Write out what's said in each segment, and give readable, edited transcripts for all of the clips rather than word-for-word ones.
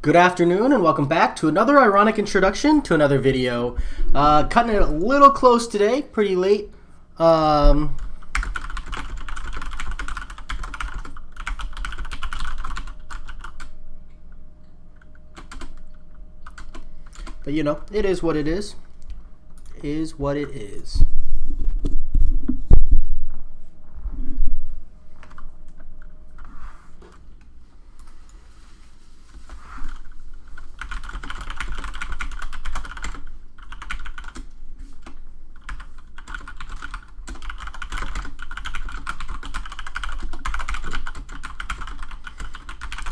Good afternoon and welcome back to another ironic introduction to another video. Cutting it a little close today, pretty late. But you know, it is what it is. Is what it is.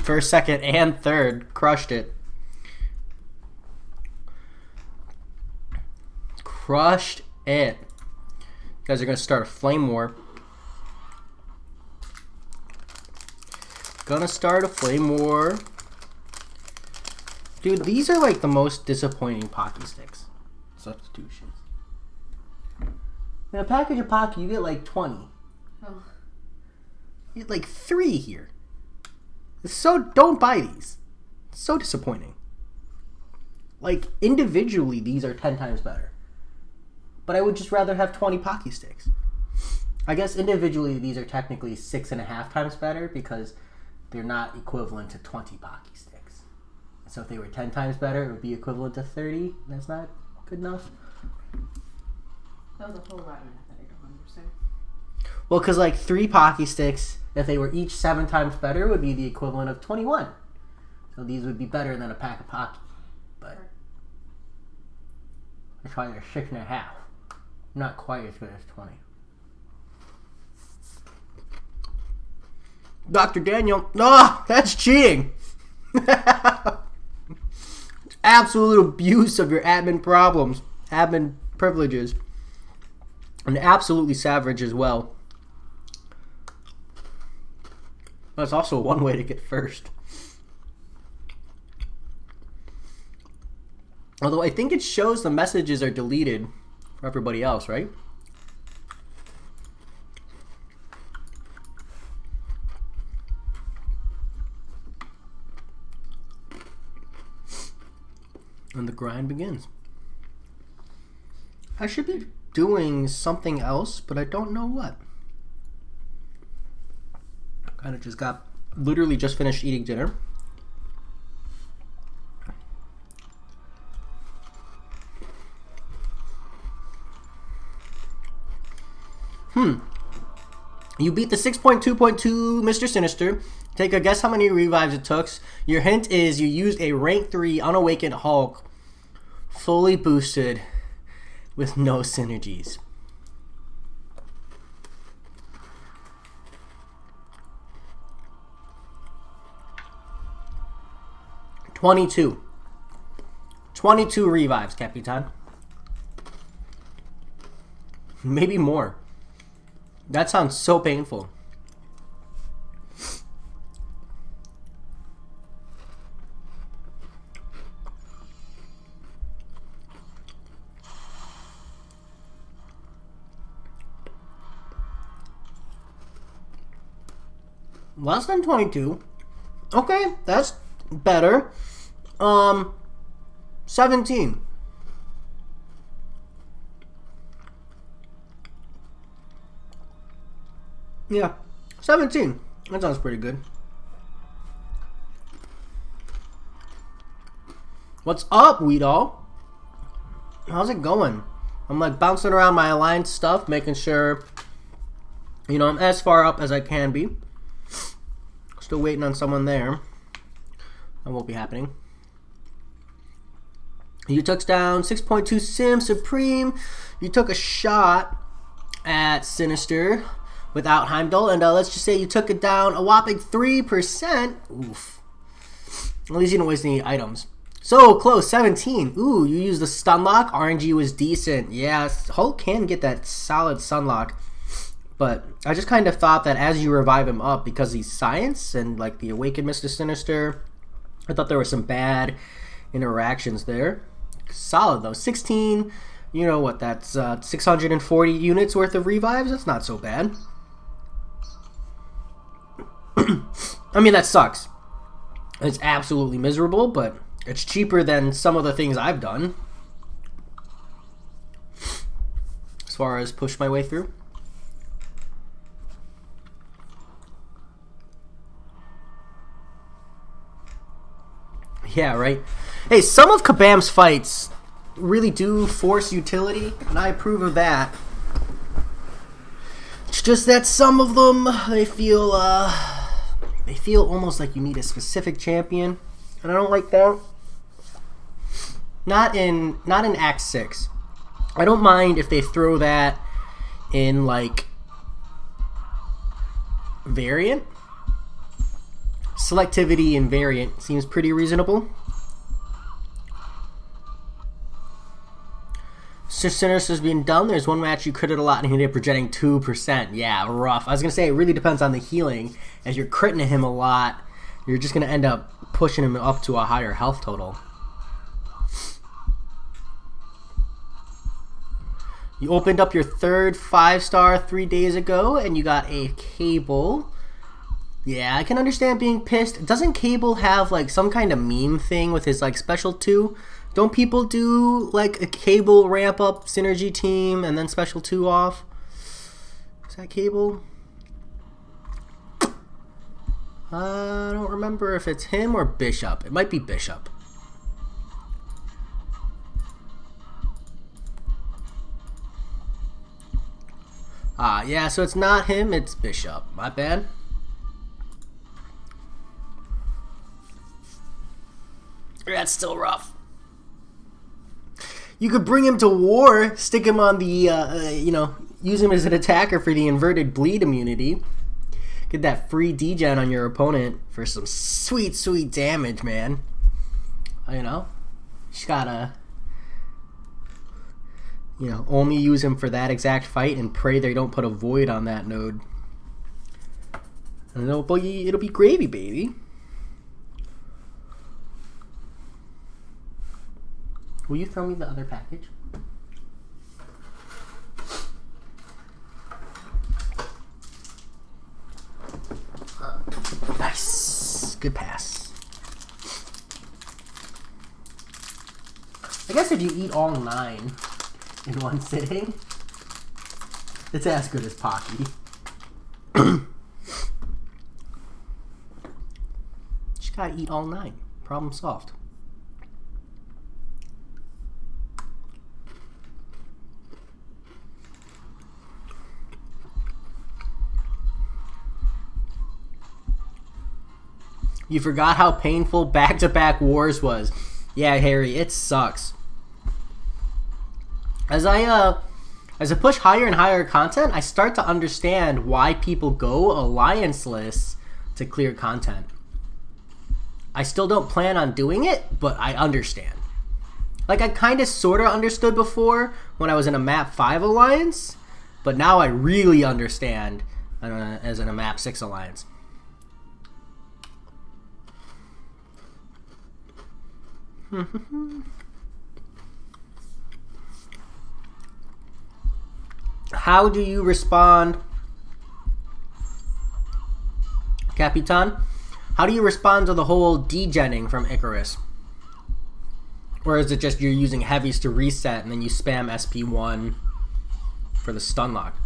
First, second, and third. Crushed it. Crushed it. You guys are going to start a flame war. Gonna start a flame war. Dude, these are like the most disappointing Pocky sticks. Substitutions. In a package of Pocky, you get like 20. Oh. You get like 3 here. So don't buy these. It's so disappointing. Like individually, these are 10 times better. But I would just rather have 20 Pocky sticks. I guess individually, these are technically 6.5 times better because they're not equivalent to 20 Pocky sticks. So if they were 10 times better, it would be equivalent to 30. That's not good enough. That was a whole lot of math that I don't understand. Well, because like 3 Pocky sticks, if they were each 7 times better, would be the equivalent of 21. So these would be better than a pack of Pocky. But that's why they're 6.5. Not quite as good as 20. Dr. Daniel, no, that's cheating. Absolute abuse of your admin problems, admin privileges, and absolutely savage as well. That's also one way to get first. Although I think it shows the messages are deleted for everybody else, right? And the grind begins. I should be doing something else, but I don't know what. Kind of just literally just finished eating dinner. You beat the 6.2.2 Mr. Sinister. Take a guess how many revives it took. Your hint is you used a rank 3 unawakened Hulk, fully boosted with no synergies. $22 revives, Capitan. Maybe more. That sounds so painful. Less than 22. Okay, that's better. 17. Yeah, 17. That sounds pretty good. What's up, Weedall? How's it going? I'm like bouncing around my alliance stuff, making sure, you know, I'm as far up as I can be. Still waiting on someone there. That won't be happening. You took down 6.2 Sim Supreme. You took a shot at Sinister without Heimdall, and let's just say you took it down a whopping 3%. Oof. At least you didn't waste any items. So close, 17. Ooh, you used the Stunlock. RNG was decent. Yeah, Hulk can get that solid Stunlock. But I just kind of thought that as you revive him up, because he's science and like the Awakened Mr. Sinister, I thought there were some bad interactions there. Solid though. 16, you know what, that's 640 units worth of revives. That's not so bad. I mean, that sucks. It's absolutely miserable, but it's cheaper than some of the things I've done. As far as push my way through. Yeah, right. Hey, some of Kabam's fights really do force utility, and I approve of that. It's just that some of them, they feel almost like you need a specific champion, and I don't like that. Not in Act 6. I don't mind if they throw that in, like, variant. Selectivity and variant seems pretty reasonable. Sinners has been done. There's one match you critted a lot and he did projecting 2%. Yeah, rough. I was going to say, it really depends on the healing. As you're critting him a lot, you're just going to end up pushing him up to a higher health total. You opened up your third 5-star 3 days ago and you got a Cable. Yeah, I can understand being pissed. Doesn't Cable have like some kind of meme thing with his like special 2? Don't people do like a Cable ramp up synergy team and then special 2 off? Is that Cable? I don't remember if it's him or Bishop. It might be Bishop. Yeah, so it's not him, it's Bishop. My bad. That's still rough. You could bring him to war, stick him on the, use him as an attacker for the inverted bleed immunity. Get that free degen on your opponent for some sweet, sweet damage, man. Just gotta, only use him for that exact fight and pray they don't put a void on that node. And it'll be gravy, baby. Will you throw me the other package? Nice. Good pass. I guess if you eat all 9 in one sitting, it's as good as Pocky. Just gotta eat all 9. Problem solved. You forgot how painful back-to-back wars was. Yeah, Harry, it sucks. As I push higher and higher content, I start to understand why people go allianceless to clear content. I still don't plan on doing it, but I understand. Like, I kind of sort of understood before when I was in a map 5 alliance, but now I really understand as in a map 6 alliance. How do you respond, Capitan? How do you respond to the whole degenning from Icarus? Or is it just you're using heavies to reset and then you spam SP1 for the stun lock?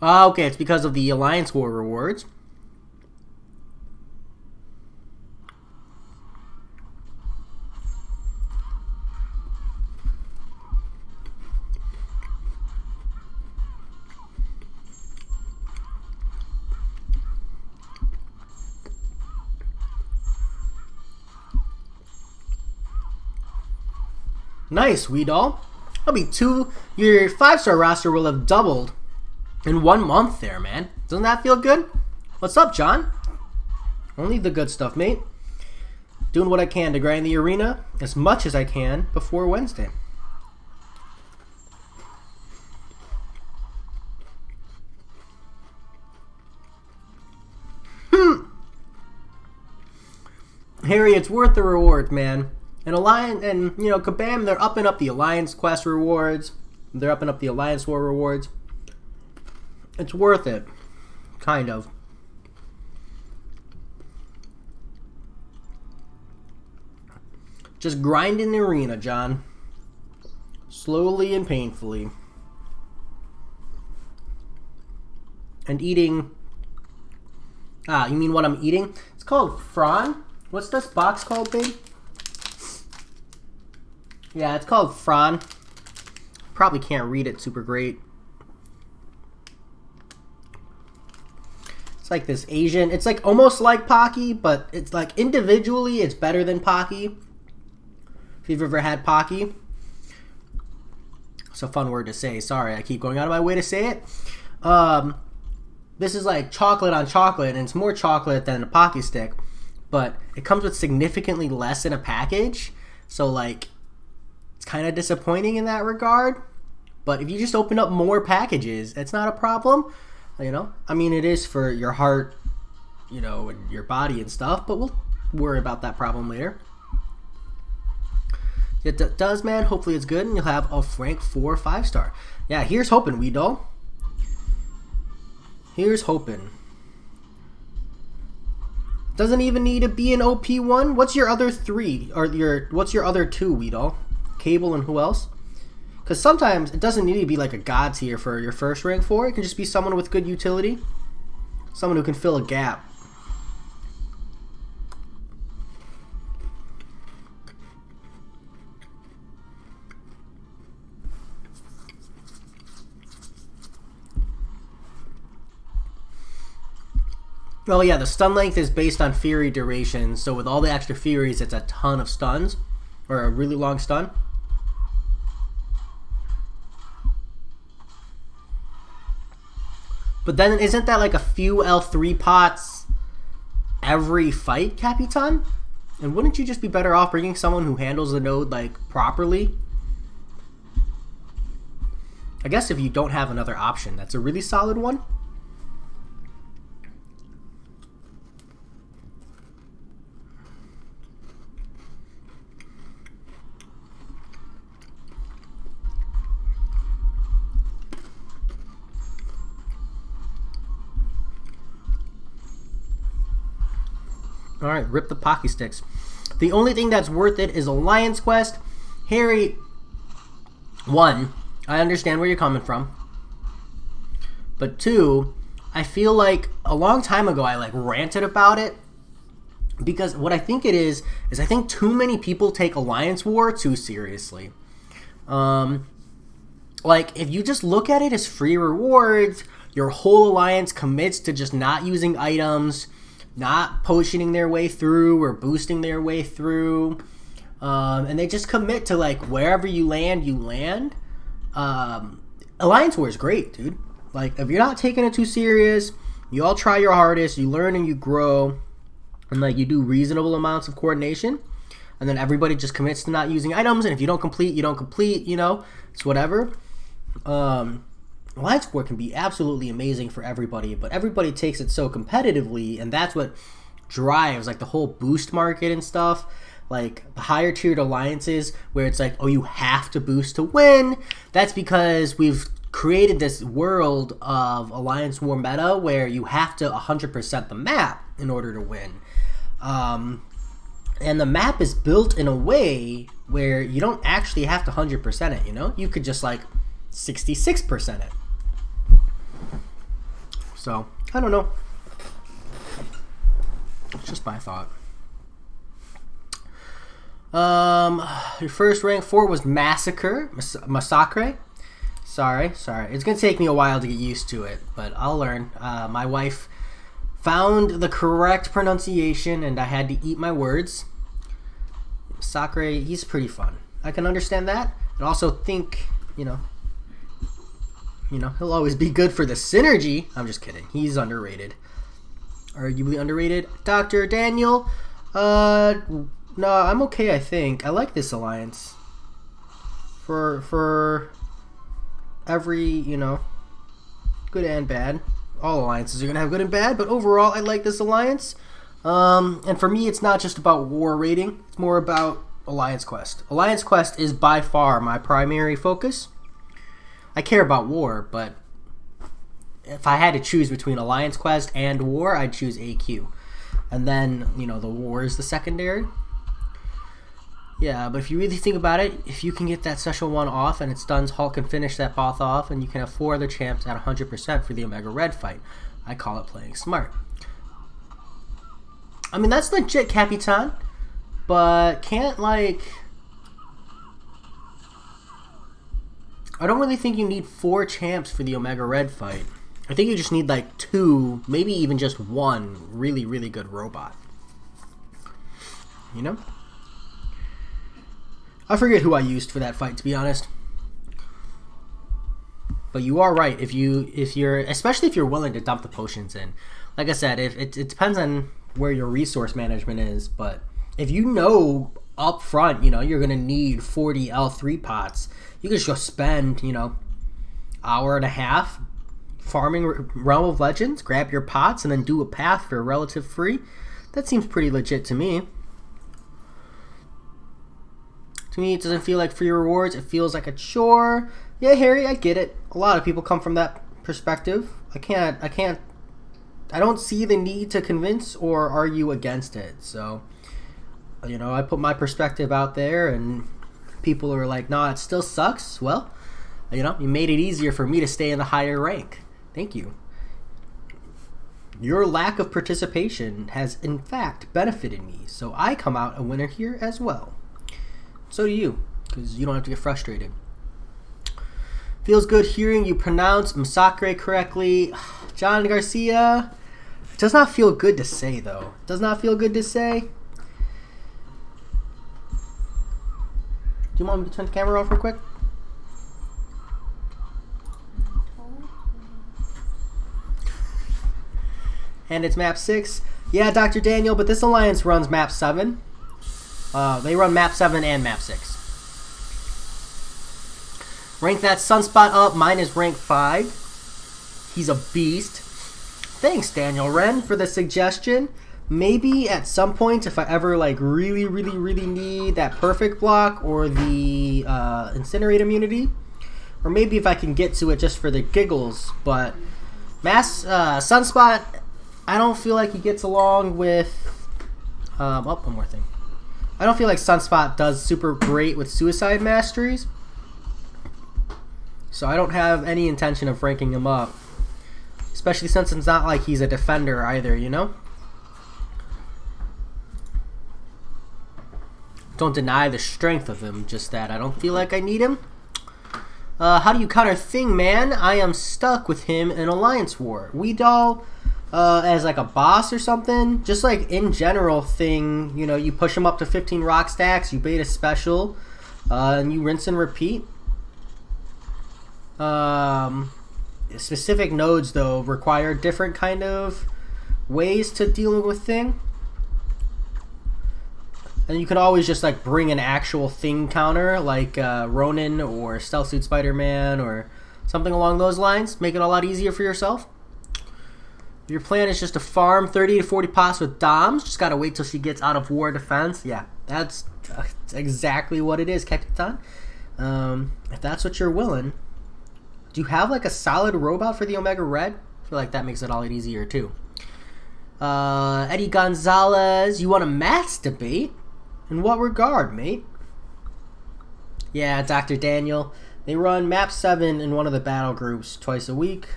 Okay, it's because of the Alliance War rewards. Nice, Weedall. That'll be 2. Your 5-star roster will have doubled in 1 month there, man. Doesn't that feel good? What's up, John? Only the good stuff, mate. Doing what I can to grind the arena as much as I can before Wednesday. Harry, it's worth the rewards, man. And Kabam, they're upping up the Alliance quest rewards. They're upping up the Alliance War rewards. It's worth it. Kind of. Just grinding the arena, John. Slowly and painfully. And eating... Ah, you mean what I'm eating? It's called Fran. What's this box called, babe? Yeah, it's called Fran. Probably can't read it super great. It's like this Asian... It's like almost like Pocky, but it's like individually it's better than Pocky. If you've ever had Pocky. It's a fun word to say. Sorry, I keep going out of my way to say it. This is like chocolate on chocolate, and it's more chocolate than a Pocky stick. But it comes with significantly less in a package. So, like, it's kind of disappointing in that regard. But if you just open up more packages, it's not a problem. You know? I mean, it is for your heart, you know, and your body and stuff. But we'll worry about that problem later. It does, man. Hopefully it's good, and you'll have a rank 4 5-star. Yeah, here's hoping, Weedoll. Here's hoping. Doesn't even need to be an OP1. What's your other 3? Or what's your other 2, Weedoll? Cable and who else? Because sometimes it doesn't need to be like a god tier for your first rank 4. It can just be someone with good utility. Someone who can fill a gap. Oh yeah, the stun length is based on Fury duration, so with all the extra Furies, it's a ton of stuns, or a really long stun. But then isn't that like a few L3 pots every fight, Capitan? And wouldn't you just be better off bringing someone who handles the node like properly? I guess if you don't have another option, that's a really solid one. Alright, rip the Pocky Sticks. The only thing that's worth it is Alliance Quest. Harry, 1, I understand where you're coming from. But 2, I feel like a long time ago I like ranted about it. Because what I think it is I think too many people take Alliance War too seriously. Like, if you just look at it as free rewards, your whole alliance commits to just not using items, not potioning their way through or boosting their way through, and they just commit to like wherever you land, you land. Alliance War is great, dude. Like, if you're not taking it too serious, you all try your hardest, you learn and you grow, and like you do reasonable amounts of coordination, and then everybody just commits to not using items, and if you don't complete, you don't complete, you know, it's whatever. Alliance War can be absolutely amazing for everybody, but everybody takes it so competitively, and that's what drives like the whole boost market and stuff. Like the higher tiered alliances where it's like, oh, you have to boost to win. That's because we've created this world of Alliance War meta where you have to 100% the map in order to win. And the map is built in a way where you don't actually have to 100% it, you know? You could just like 66% it. So, I don't know. It's just my thought. Your first rank 4 was Massacre. Massacre? Sorry. It's going to take me a while to get used to it, but I'll learn. My wife found the correct pronunciation, and I had to eat my words. Massacre, he's pretty fun. I can understand that. I also think, you know, he'll always be good for the synergy. I'm just kidding. He's underrated. Arguably underrated. Dr. Daniel, no, I'm okay, I think. I like this alliance. For every, you know, good and bad. All alliances are going to have good and bad, but overall, I like this alliance. And for me, it's not just about war rating. It's more about Alliance Quest. Alliance Quest is by far my primary focus. I care about war, but if I had to choose between Alliance Quest and war, I'd choose AQ. And then, you know, the war is the secondary. Yeah, but if you really think about it, if you can get that special one off and it's done, Hulk can finish that boss off, and you can have 4 other champs at 100% for the Omega Red fight. I call it playing smart. I mean, that's legit, Capitan, but can't, like... I don't really think you need 4 champs for the Omega Red fight. I think you just need like 2, maybe even just 1 really, really good robot. You know? I forget who I used for that fight, to be honest. But you are right. If you're, especially if you're willing to dump the potions in. Like I said, if it depends on where your resource management is, but if you know up front, you know, you're gonna need 40 L3 pots, you can just go spend, you know, hour and a half farming Realm of Legends, grab your pots, and then do a path for relative free. That seems pretty legit to me. To me, it doesn't feel like free rewards. It feels like a chore. Yeah, Harry, I get it. A lot of people come from that perspective. I don't see the need to convince or argue against it. So, you know, I put my perspective out there, and people are like, "No, it still sucks." Well, you know, you made it easier for me to stay in the higher rank. Thank you. Your lack of participation has, in fact, benefited me, so I come out a winner here as well. So do you, because you don't have to get frustrated. Feels good hearing you pronounce MCOC correctly. John Garcia. It does not feel good to say, though. It does not feel good to say. Do you want me to turn the camera off real quick? And it's map 6. Yeah, Dr. Daniel, but this alliance runs map 7. They run map 7 and map 6. Rank that Sunspot up. Mine is rank 5. He's a beast. Thanks, Daniel Wren, for the suggestion. Maybe at some point, if I ever like really need that perfect block or the incinerate immunity, or maybe if I can get to it just for the giggles. But Sunspot, I don't feel like he gets along with. One more thing. I don't feel like Sunspot does super great with suicide masteries, so I don't have any intention of ranking him up. Especially since it's not like he's a defender either, you know? Don't deny the strength of him, just that I don't feel like I need him. How do you counter Thing Man? I am stuck with him in Alliance War. Weedall, as like a boss or something. Just like in general Thing, you know, you push him up to 15 rock stacks, you bait a special, and you rinse and repeat. Specific nodes, though, require different kind of ways to deal with Thing. And you can always just like bring an actual Thing counter, like Ronin or Stealth Suit Spider-Man or something along those lines. Make it a lot easier for yourself. If your plan is just to farm 30 to 40 pots with Doms, just gotta wait till she gets out of war defense. Yeah, that's exactly what it is, Capitan. If that's what you're willing. Do you have like a solid robot for the Omega Red? I feel like that makes it all easier too. Eddie Gonzalez, you want a maths debate? In what regard, mate? Yeah, Dr. Daniel. They run map 7 in one of the battle groups twice a week.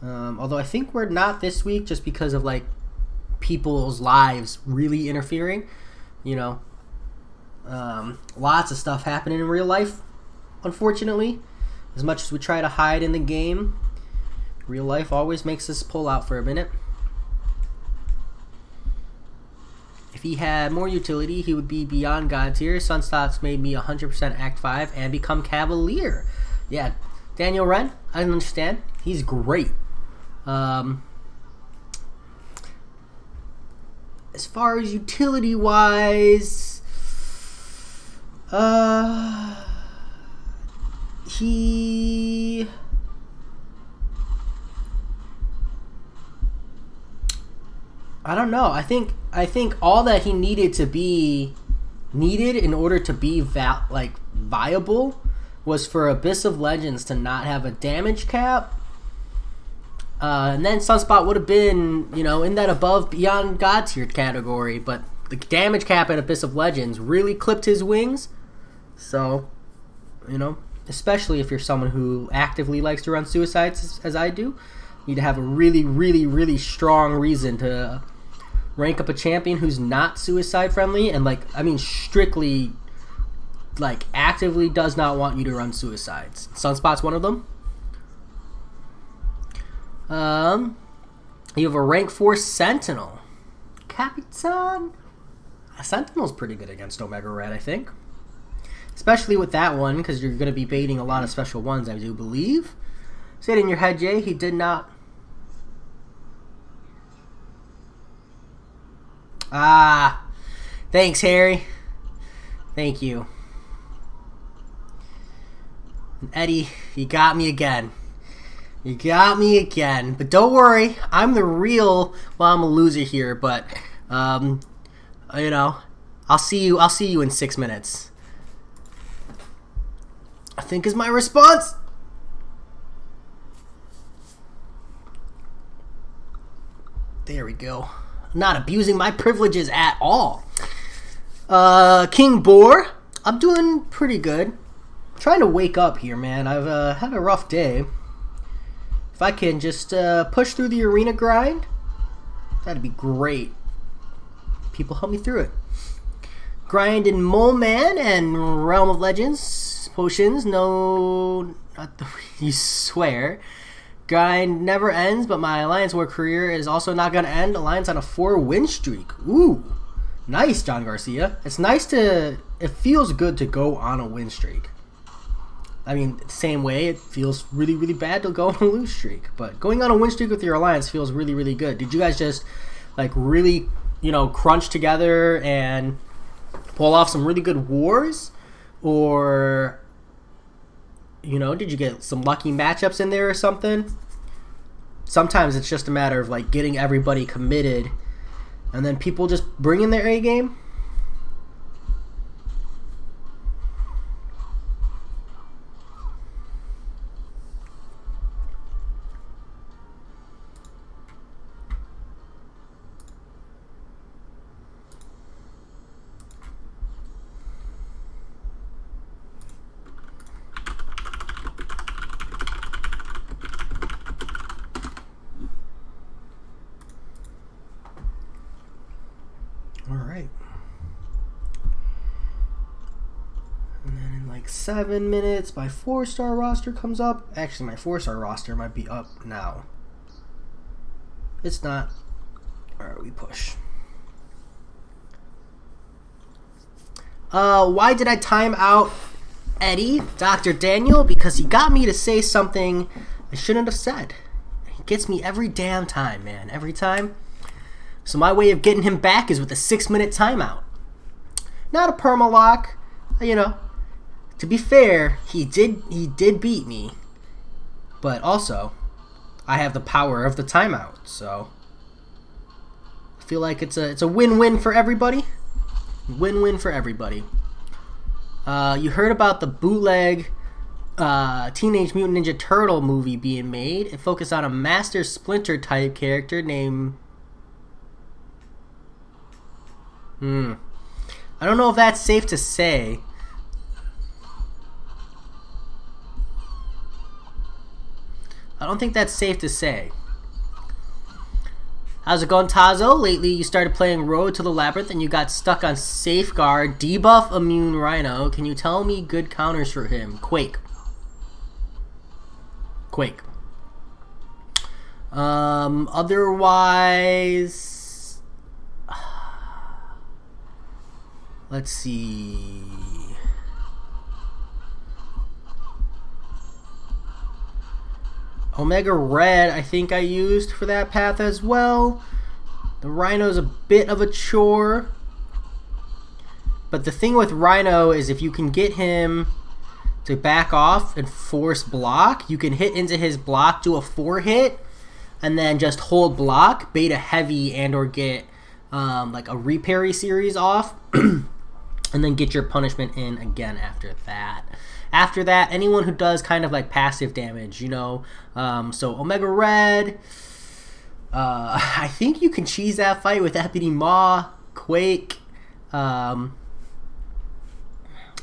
Although I think we're not this week just because of like people's lives really interfering. You know, lots of stuff happening in real life. Unfortunately, as much as we try to hide in the game, real life always makes us pull out for a minute. If he had more utility, he would be beyond God tier. Sunstops made me 100% Act 5 and become Cavalier. Yeah, Daniel Wren, I understand. He's great. As far as utility-wise, he... I don't know. I think all that he needed to be needed in order to be viable was for Abyss of Legends to not have a damage cap. And then Sunspot would have been, in that above beyond God tier category, but the damage cap in Abyss of Legends really clipped his wings. So, especially if you're someone who actively likes to run suicides as I do, you need to have a really, really, really strong reason to rank up a champion who's not suicide friendly and strictly actively does not want you to run suicides. Sunspot's one of them. You have a rank 4 Sentinel. Capitan? Sentinel's pretty good against Omega Red, I think. Especially with that one, because you're going to be baiting a lot of special ones, I do believe. Say it in your head, Jay. He did not. Thanks, Harry. Thank you. Eddie, you got me again. But don't worry, I'm the real. Well, I'm a loser here, but I'll see you in 6 minutes. I think is my response. There we go. I'm not abusing my privileges at all. King Boar, I'm doing pretty good. I'm trying to wake up here, man. I've had a rough day. If I can just push through the arena grind, that'd be great. People help me through it. Grind in Mole Man and Realm of Legends. Potions, no, not the you swear. Grind never ends, but my Alliance War career is also not going to end. Alliance on a 4-win streak. Ooh, nice, John Garcia. It's nice it feels good to go on a win streak. I mean, same way, it feels really, really bad to go on a lose streak. But going on a win streak with your Alliance feels really, really good. Did you guys just, really, crunch together and pull off some really good wars? Or, did you get some lucky matchups in there or something? Sometimes it's just a matter of, getting everybody committed and then people just bring in their A game. Alright. And then in 7 minutes, my 4-star roster comes up. Actually, my 4-star roster might be up now. It's not. Alright, we push. Why did I time out Eddie, Dr. Daniel? Because he got me to say something I shouldn't have said. He gets me every damn time, man. Every time. So my way of getting him back is with a 6-minute timeout. Not a perma-lock, To be fair, he did beat me. But also, I have the power of the timeout, so I feel like it's a win-win for everybody. Win-win for everybody. You heard about the bootleg Teenage Mutant Ninja Turtle movie being made. It focused on a Master Splinter type character named I don't know if that's safe to say. I don't think that's safe to say. How's it going, Tazo? Lately you started playing Road to the Labyrinth and you got stuck on Safeguard, Debuff Immune Rhino. Can you tell me good counters for him? Quake. Otherwise, let's see. Omega Red, I think I used for that path as well. The Rhino's a bit of a chore. But the thing with Rhino is if you can get him to back off and force block, you can hit into his block, do a 4-hit, and then just hold block, bait a heavy, and or get a reparry series off. And then get your punishment in again after that. After that, anyone who does kind of like passive damage, you know. So Omega Red. I think you can cheese that fight with Deputy Maw, Quake. Like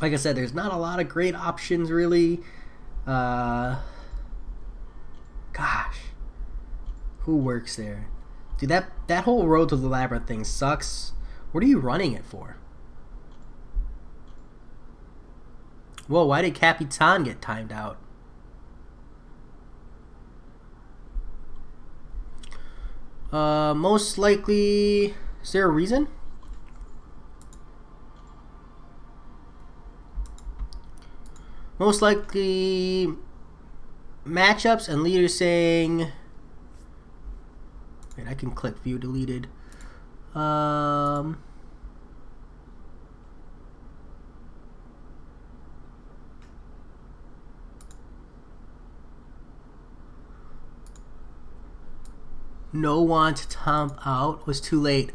I said, there's not a lot of great options really. Gosh, who works there? Dude, that whole Road to the Labyrinth thing sucks. What are you running it for? Whoa, why did Capitan get timed out? Most likely... Is there a reason? Most likely... matchups and leaders saying... Wait, I can click view deleted. No one to time out. Was too late.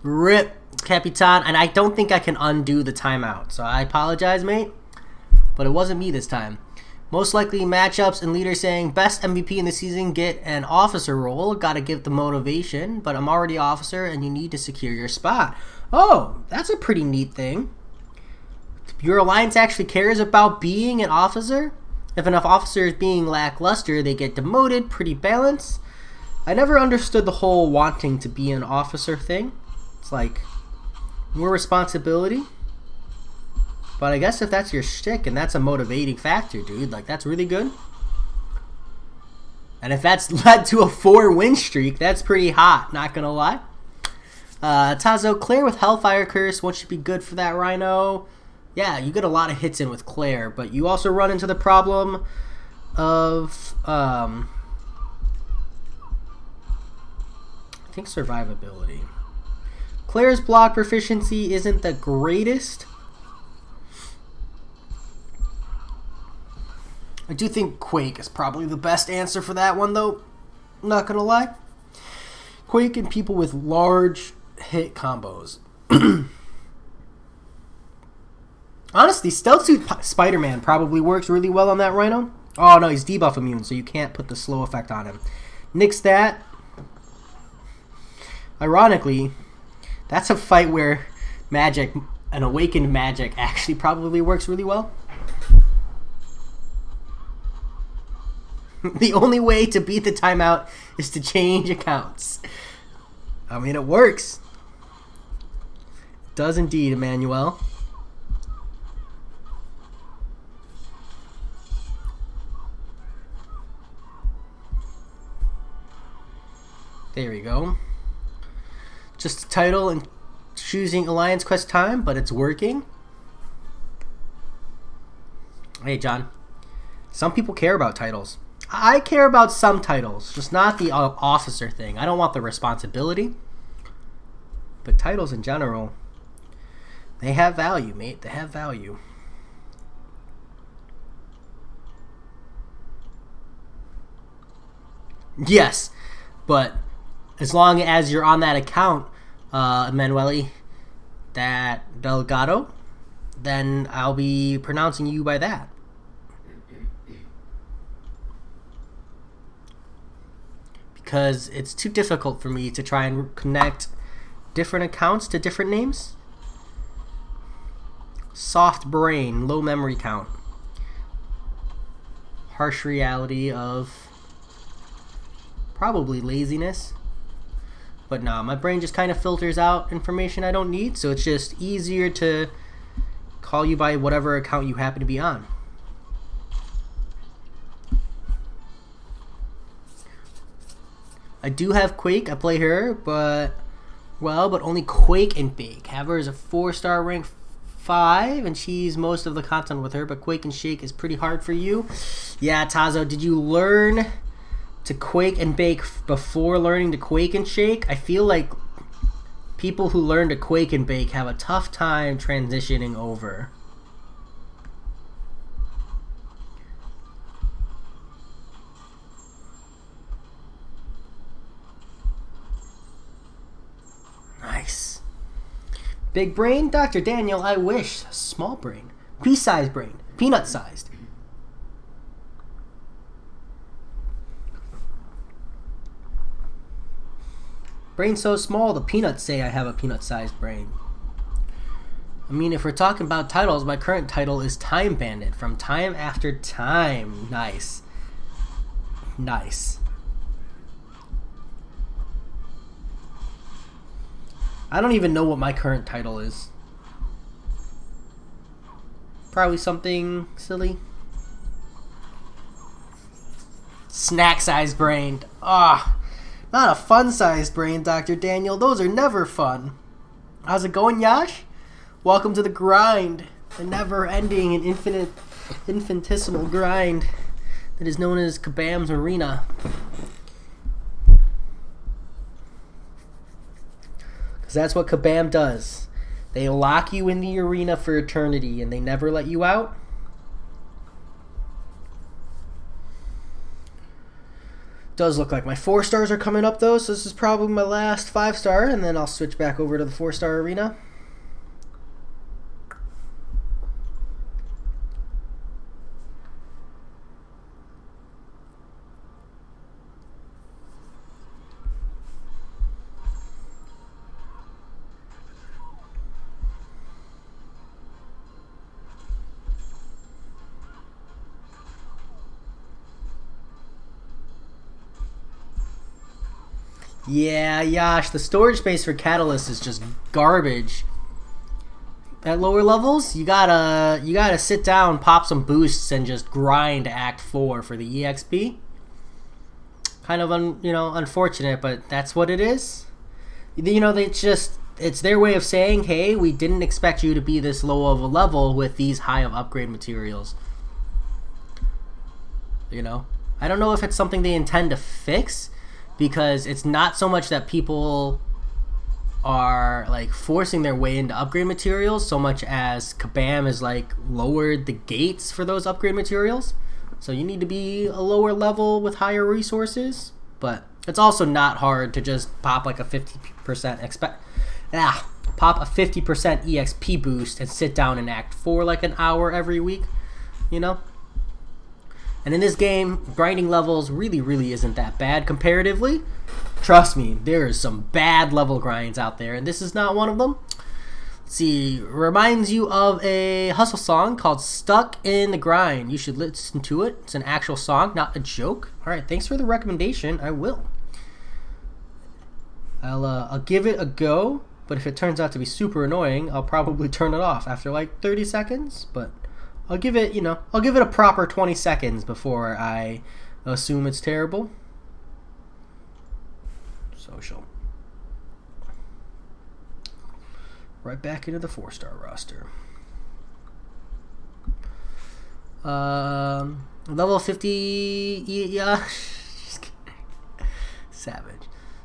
RIP, Capitan. And I don't think I can undo the timeout. So I apologize, mate. But it wasn't me this time. Most likely matchups and leaders saying best MVP in the season get an officer role. Gotta give the motivation. But I'm already officer and you need to secure your spot. Oh, that's a pretty neat thing. Your alliance actually cares about being an officer. If enough officers being lackluster, they get demoted. Pretty balanced. I never understood the whole wanting to be an officer thing. It's like more responsibility. But I guess if that's your shtick and that's a motivating factor, dude, like that's really good. And if that's led to a 4-win streak, that's pretty hot, not gonna lie. Tazo, Claire with Hellfire Curse, what should be good for that Rhino? Yeah, you get a lot of hits in with Claire, but you also run into the problem of I think survivability. Claire's block proficiency isn't the greatest. I do think Quake is probably the best answer for that one, though. I'm not gonna lie. Quake and people with large hit combos. Honestly, Stealth Suit Spider-Man probably works really well on that Rhino. Oh no, he's debuff immune, so you can't put the slow effect on him. Nix that. Ironically, that's a fight where magic, an awakened magic, actually probably works really well. The only way to beat the timeout is to change accounts. I mean, it works. It does indeed, Emmanuel. There we go. Just a title and choosing Alliance Quest time, but it's working. Hey, John. Some people care about titles. I care about some titles, just not the officer thing. I don't want the responsibility. But titles in general, they have value, mate. They have value. Yes, but as long as you're on that account, Emanuele, that Delgado, then I'll be pronouncing you by that. Because it's too difficult for me to try and connect different accounts to different names. Soft brain, low memory count. Harsh reality of probably laziness. But nah, my brain just kind of filters out information I don't need, so it's just easier to call you by whatever account you happen to be on. I do have Quake, I play her, but only Quake and Bake. Have her as a 4-star rank 5, and she's most of the content with her, but Quake and Shake is pretty hard for you. Yeah, Tazo, did you learn to Quake and Bake before learning to Quake and Shake? I feel like people who learn to Quake and Bake have a tough time transitioning over. Nice. Big brain, Dr. Daniel, I wish. Small brain. Pea-sized brain. Peanut-sized. Brain's so small, the peanuts say I have a peanut-sized brain. I mean, if we're talking about titles, my current title is Time Bandit from Time After Time. Nice. Nice. I don't even know what my current title is. Probably something silly. Snack-sized brain. Ah, not a fun-sized brain, Dr. Daniel. Those are never fun. How's it going, Yash? Welcome to the grind. The never-ending and infinitesimal grind that is known as Kabam's Arena. Because that's what Kabam does. They lock you in the arena for eternity and they never let you out. Does look like my 4 stars are coming up though, so this is probably my last 5-star, and then I'll switch back over to the 4-star arena. Yeah, Yash, the storage space for Catalyst is just garbage. At lower levels, you gotta sit down, pop some boosts, and just grind Act 4 for the EXP. Kind of unfortunate, but that's what it is. It's their way of saying, hey, we didn't expect you to be this low of a level with these high of upgrade materials. I don't know if it's something they intend to fix, because it's not so much that people are like forcing their way into upgrade materials so much as Kabam has like lowered the gates for those upgrade materials, so you need to be a lower level with higher resources. But it's also not hard to just pop like a 50% pop a 50% EXP boost and sit down and Act 4 like an hour every week, And in this game, grinding levels really isn't that bad comparatively. Trust me, there's some bad level grinds out there, and this is not one of them. Let's see, reminds you of a hustle song called Stuck in the Grind. You should listen to it. It's an actual song, not a joke. Alright, thanks for the recommendation. I will. I'll give it a go, but if it turns out to be super annoying, I'll probably turn it off after like 30 seconds, but I'll give it a proper 20 seconds before I assume it's terrible. Social. Right back into the 4-star roster. Level 50, yeah. Savage.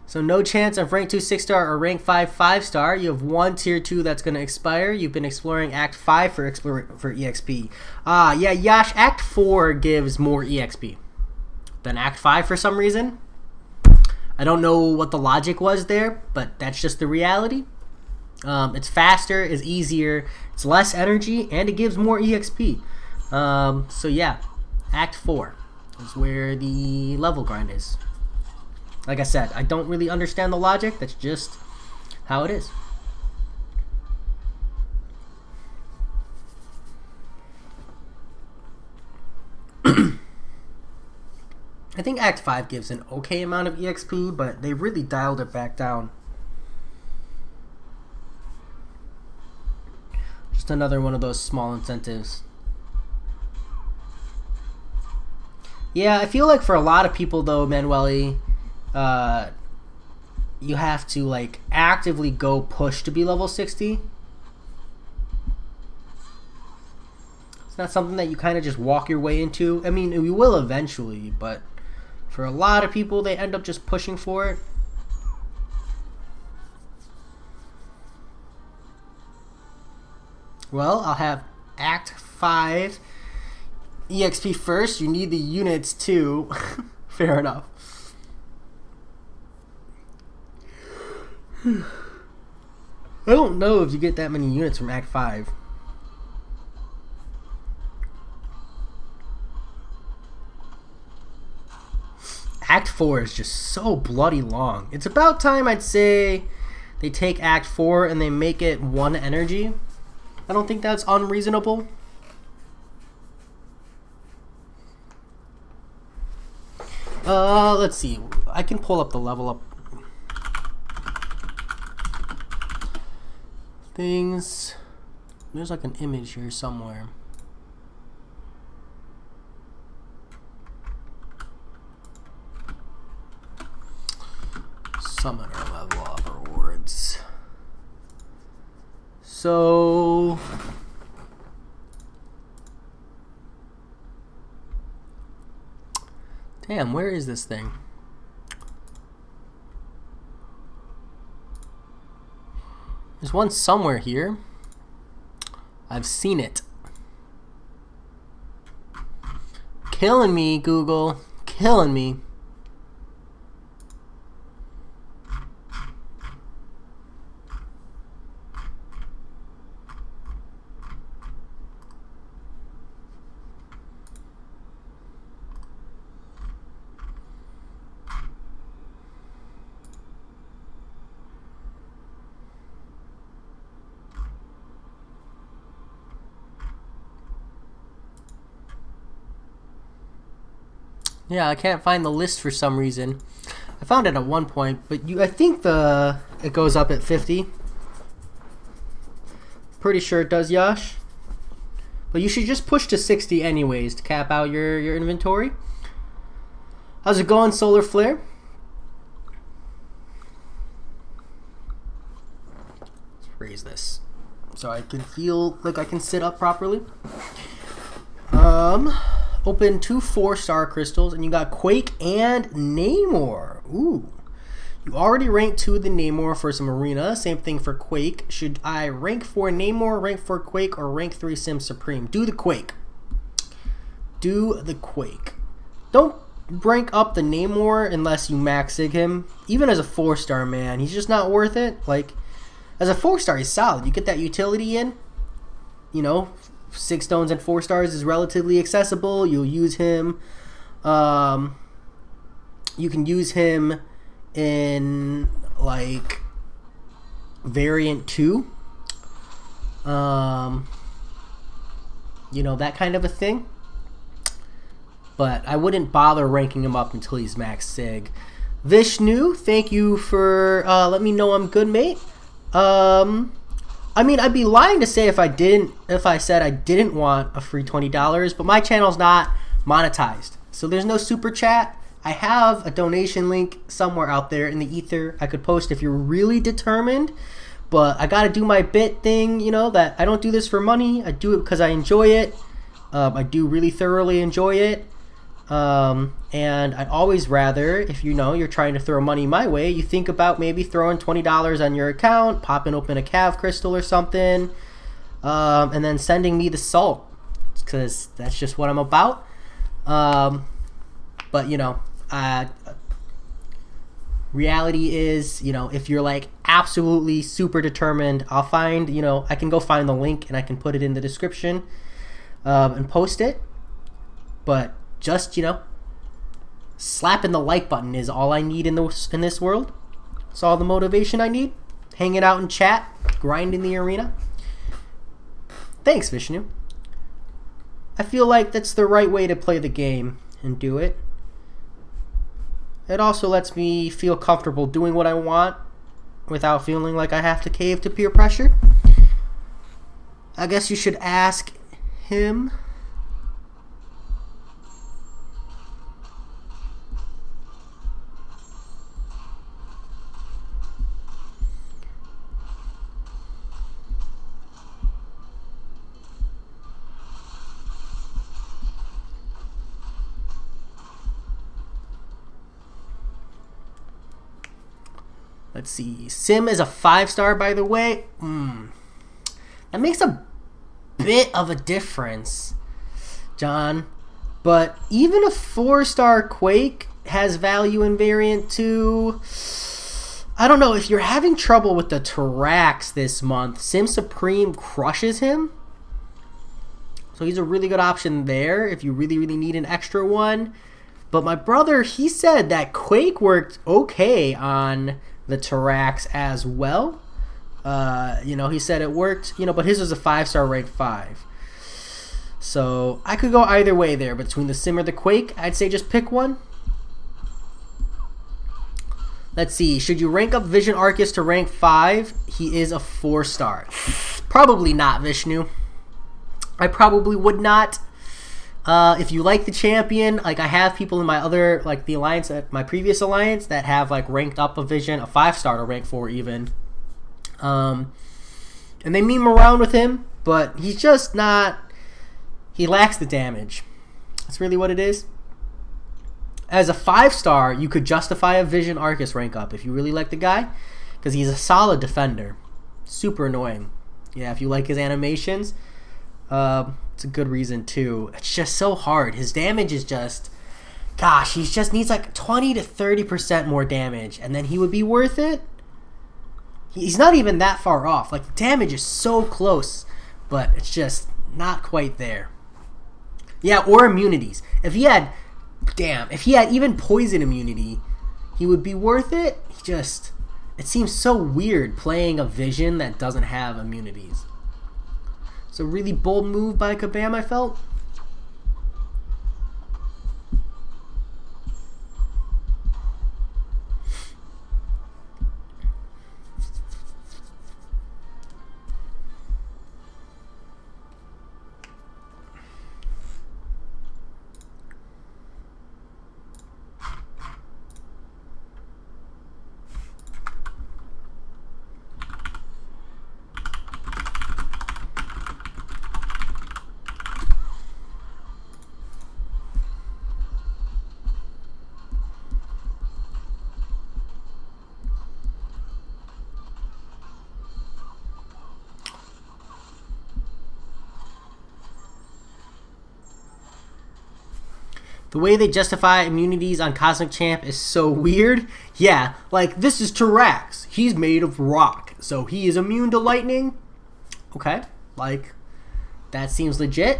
So no chance of rank 2 6-star or rank 5 5-star. You have one tier 2 that's going to expire. You've been exploring Act 5 for EXP. Yeah, Yash, Act 4 gives more EXP than Act 5 for some reason. I don't know what the logic was there, but that's just the reality. It's faster, it's easier, it's less energy, and it gives more EXP. So yeah, Act 4 is where the level grind is. Like I said, I don't really understand the logic. That's just how it is. I think Act 5 gives an okay amount of EXP, but they really dialed it back down. Just another one of those small incentives. Yeah, I feel like for a lot of people though, Manueli, you have to like actively go push to be level 60. It's not something that you kind of just walk your way into. I mean, you will eventually, but for a lot of people, they end up just pushing for it. Well, I'll have Act 5 EXP first. You need the units too. Fair enough. I don't know if you get that many units from Act 5. Act 4 is just so bloody long. It's about time, I'd say, they take Act 4 and they make it 1 energy. I don't think that's unreasonable. Let's see. I can pull up the level up things. There's like an image here somewhere. Summoner level up rewards. So damn, where is this thing? There's one somewhere here. I've seen it. Killing me, Google. Killing me. Yeah, I can't find the list for some reason. I found it at one point, but I think it goes up at 50. Pretty sure it does, Yash. But you should just push to 60 anyways to cap out your inventory. How's it going, Solar Flare? Let's raise this so I can feel like I can sit up properly. Open 2 4-star crystals, and you got Quake and Namor. Ooh. You already ranked 2 of the Namor for some arena. Same thing for Quake. Should I rank 4 Namor, rank 4 Quake, or rank 3 Sim Supreme? Do the Quake. Do the Quake. Don't rank up the Namor unless you max sig him. Even as a 4-star, man, he's just not worth it. Like, as a 4-star, he's solid. You get that utility in, you know, 6 stones and 4 stars is relatively accessible. You'll use him. You can use him in like variant 2. You know, that kind of a thing. But I wouldn't bother ranking him up until he's max sig. Vishnu, thank you for letting me know I'm good, mate. I mean, I'd be lying to say if I said I didn't want a free $20, but my channel's not monetized. So there's no super chat. I have a donation link somewhere out there in the ether I could post if you're really determined, but I got to do my bit thing, you know, that I don't do this for money. I do it because I enjoy it. I do really thoroughly enjoy it. And I'd always rather, if you know you're trying to throw money my way, you think about maybe throwing $20 on your account, popping open a Cav crystal or something, and then sending me the salt, because that's just what I'm about. But you know, reality is, you know, if you're like absolutely super determined, I'll find, you know, I can go find the link and I can put it in the description and post it. But just, you know, slapping the like button is all I need in this world. It's all the motivation I need. Hanging out in chat, grinding the arena. Thanks, Vishnu. I feel like that's the right way to play the game and do it. It also lets me feel comfortable doing what I want without feeling like I have to cave to peer pressure. I guess you should ask him. Let's see. Sim is a 5-star, by the way. That makes a bit of a difference, John. But even a 4-star Quake has value in variant 2. I don't know. If you're having trouble with the Tarax this month, Sim Supreme crushes him. So he's a really good option there if you really, really need an extra one. But my brother, he said that Quake worked okay on the Tarax as well. He said it worked, but his was a 5-star rank 5. So I could go either way there between the Sim or the Quake. I'd say just pick one. Let's see. Should you rank up Vision Arcus to rank 5? He is a 4-star. Probably not, Vishnu. I probably would not. If you like the champion, like I have people in my other, like the alliance, my previous alliance, that have like ranked up a Vision, a 5-star to rank 4 even. And they meme around with him, but he's just not, he lacks the damage. That's really what it is. As a 5-star, you could justify a Vision Arcus rank up if you really like the guy, because he's a solid defender. Super annoying. Yeah, if you like his animations, it's a good reason too. It's just so hard. His damage is just, gosh, he just needs like 20 to 30% more damage, and then he would be worth it. He's not even that far off. Like, the damage is so close, but it's just not quite there. Yeah, or immunities. If he had even poison immunity, he would be worth it. It seems so weird playing a Vision that doesn't have immunities. It's a really bold move by Kabam, I felt. The way they justify immunities on Cosmic Champ is so weird. Yeah, like, this is Tarax. He's made of rock, so he is immune to lightning. Okay, like, that seems legit.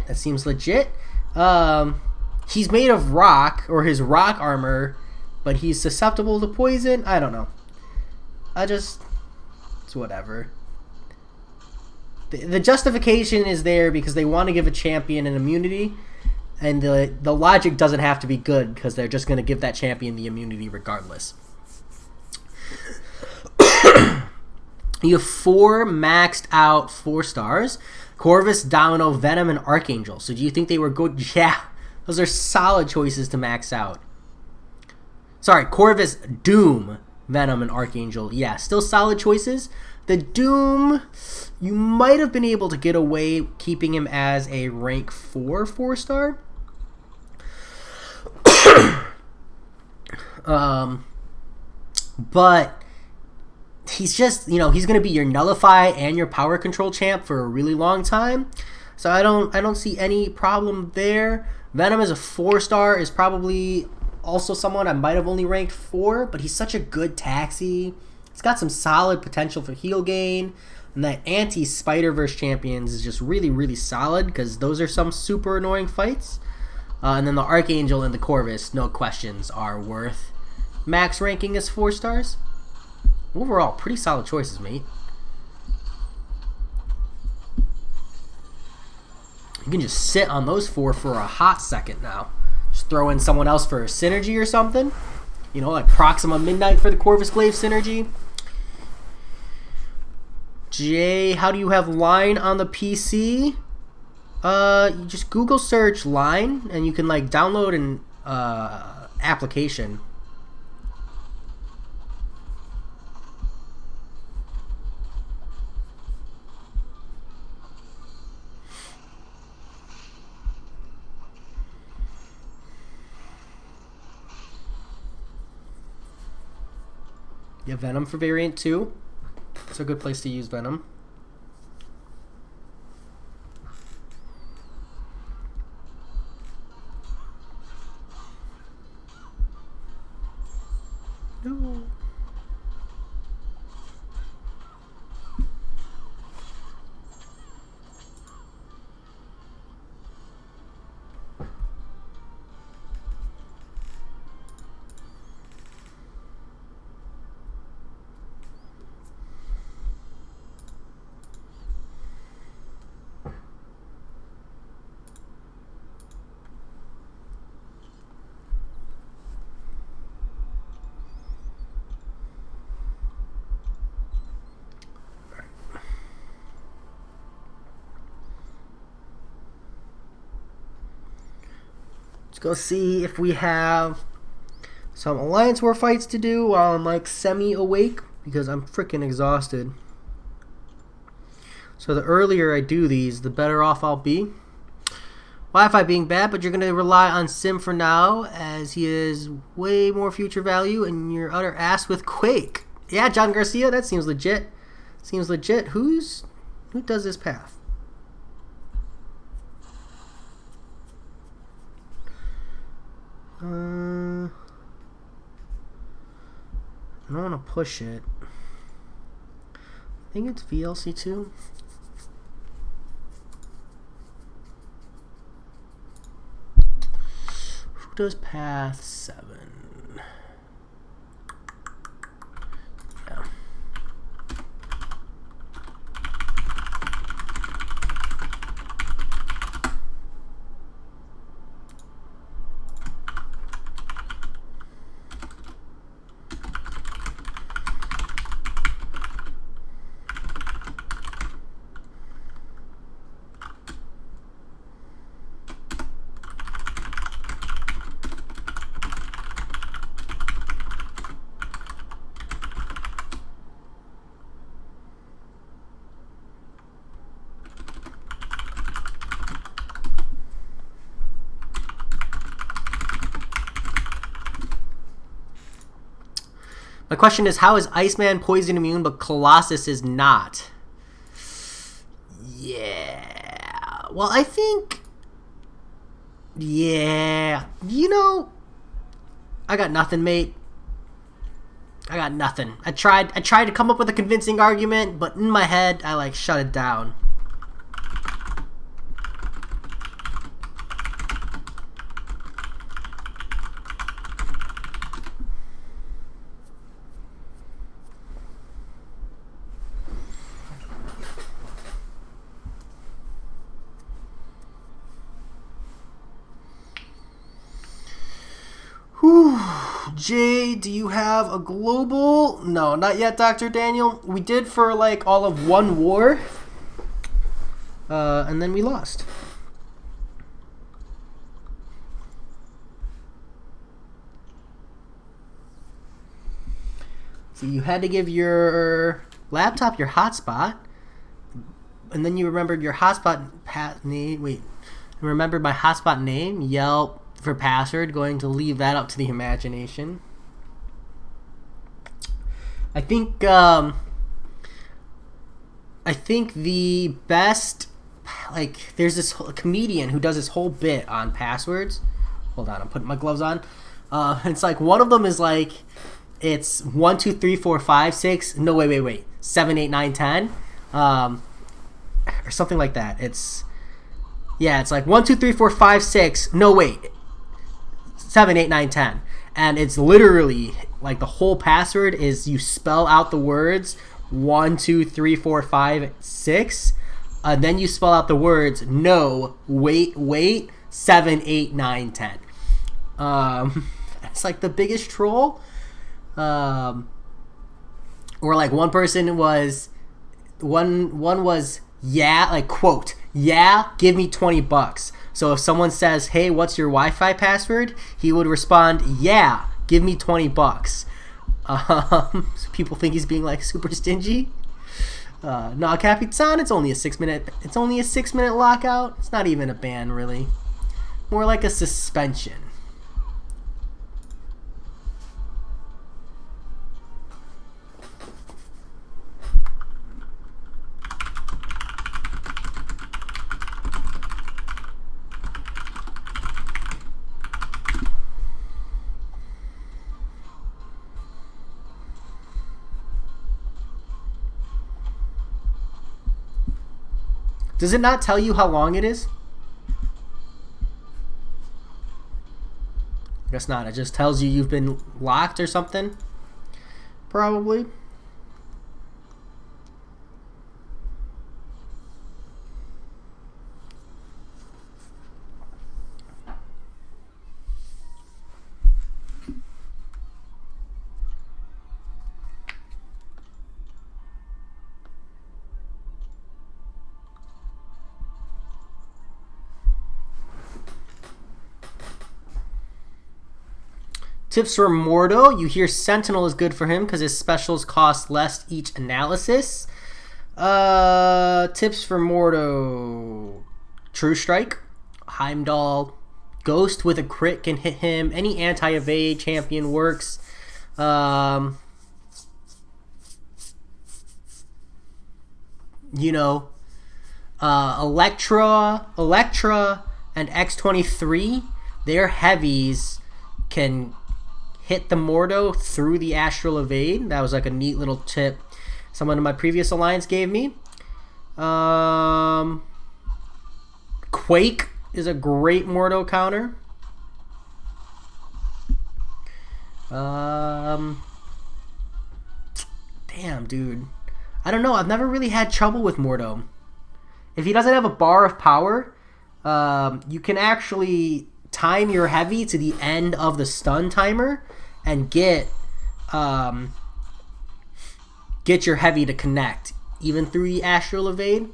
He's made of rock, or his rock armor, but he's susceptible to poison? I don't know. It's whatever. The justification is there because they want to give a champion an immunity. And the logic doesn't have to be good because they're just going to give that champion the immunity regardless. You have 4 maxed out 4-stars. Corvus, Domino, Venom, and Archangel. So do you think they were good? Yeah, those are solid choices to max out. Sorry, Corvus, Doom, Venom, and Archangel. Yeah, still solid choices. The Doom, you might have been able to get away keeping him as a rank 4 4-star. But he's just, he's going to be your nullify and your power control champ for a really long time. So I don't see any problem there. Venom as a 4-star is probably also someone I might have only ranked 4, but he's such a good taxi. He's got some solid potential for heal gain. And that anti-Spider-Verse champions is just really, really solid because those are some super annoying fights. And then the Archangel and the Corvus, no questions, are worth max ranking as 4-stars. Overall, pretty solid choices, mate. You can just sit on those 4 for a hot second now. Just throw in someone else for a synergy or something. Like Proxima Midnight for the Corvus Glaive synergy. Jay, how do you have Line on the PC? You just Google search Line, and you can download an application. You have Venom for variant 2. It's a good place to use Venom. No. go see if we have some Alliance War fights to do while I'm like semi-awake because I'm freaking exhausted. So the earlier I do these, the better off I'll be. Wi-Fi being bad, but you're going to rely on Sim for now as he is way more future value and you're utter ass with Quake. Yeah, John Garcia, that seems legit. Seems legit. Who does this path? I don't want to push it. I think it's VLC2. Who does path 7? Yeah. My question is, how is Iceman poison immune, but Colossus is not? Yeah. Well, I think... Yeah. You know, I got nothing, mate. I got nothing. I tried to come up with a convincing argument, but in my head, I, like, shut it down. Jay, do you have a global? No, not yet, Dr. Daniel. We did for like all of one war, and then we lost. So you had to give your laptop your hotspot, and then you remembered your hotspot name. Wait, remembered my hotspot name, Yelp. For password, going to leave that up to the imagination. I think the best, like, there's this comedian who does this whole bit on passwords. Hold on, I'm putting my gloves on. It's like one of them is like, it's 1 2 3 4 5 6. No, wait, 7 8 9 10, or something like that. It's like 1 2 3 4 5 6. No, wait. 7 8 9 10, and it's literally like the whole password is you spell out the words 1 2 3 4 5 6, then you spell out the words no wait 7 8 9 10. It's like the biggest troll. Or like one person was one was yeah, like quote, yeah, give me $20. So if someone says, hey, what's your Wi-Fi password? He would respond, yeah, give me $20. So people think he's being like super stingy. No, Capitan, it's only a 6 minute lockout. It's not even a ban, really. More like a suspension. Does it not tell you how long it is? I guess not. It just tells you you've been locked or something. Probably. Tips for Mordo. You hear Sentinel is good for him because his specials cost less each analysis. Tips for Mordo. True Strike. Heimdall. Ghost with a crit can hit him. Any anti-evade champion works. Electra and X-23, their heavies can hit the Mordo through the Astral Evade. That was like a neat little tip someone in my previous alliance gave me. Quake is a great Mordo counter. Damn, dude. I don't know. I've never really had trouble with Mordo. If he doesn't have a bar of power, you can actually time your heavy to the end of the stun timer and get your heavy to connect, even through the Astral Evade.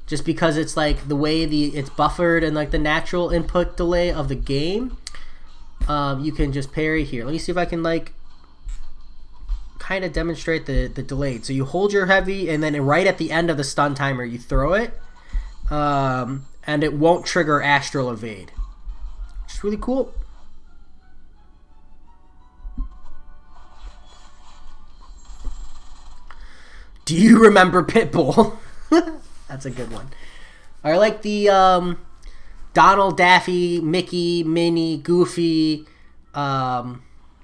Just because it's like the way it's buffered and like the natural input delay of the game, you can just parry here. Let me see if I can like kind of demonstrate the delay. So you hold your heavy and then right at the end of the stun timer you throw it, and it won't trigger Astral Evade. It's really cool. Do you remember Pitbull? That's a good one. I like the Donald, Daffy, Mickey, Minnie, Goofy,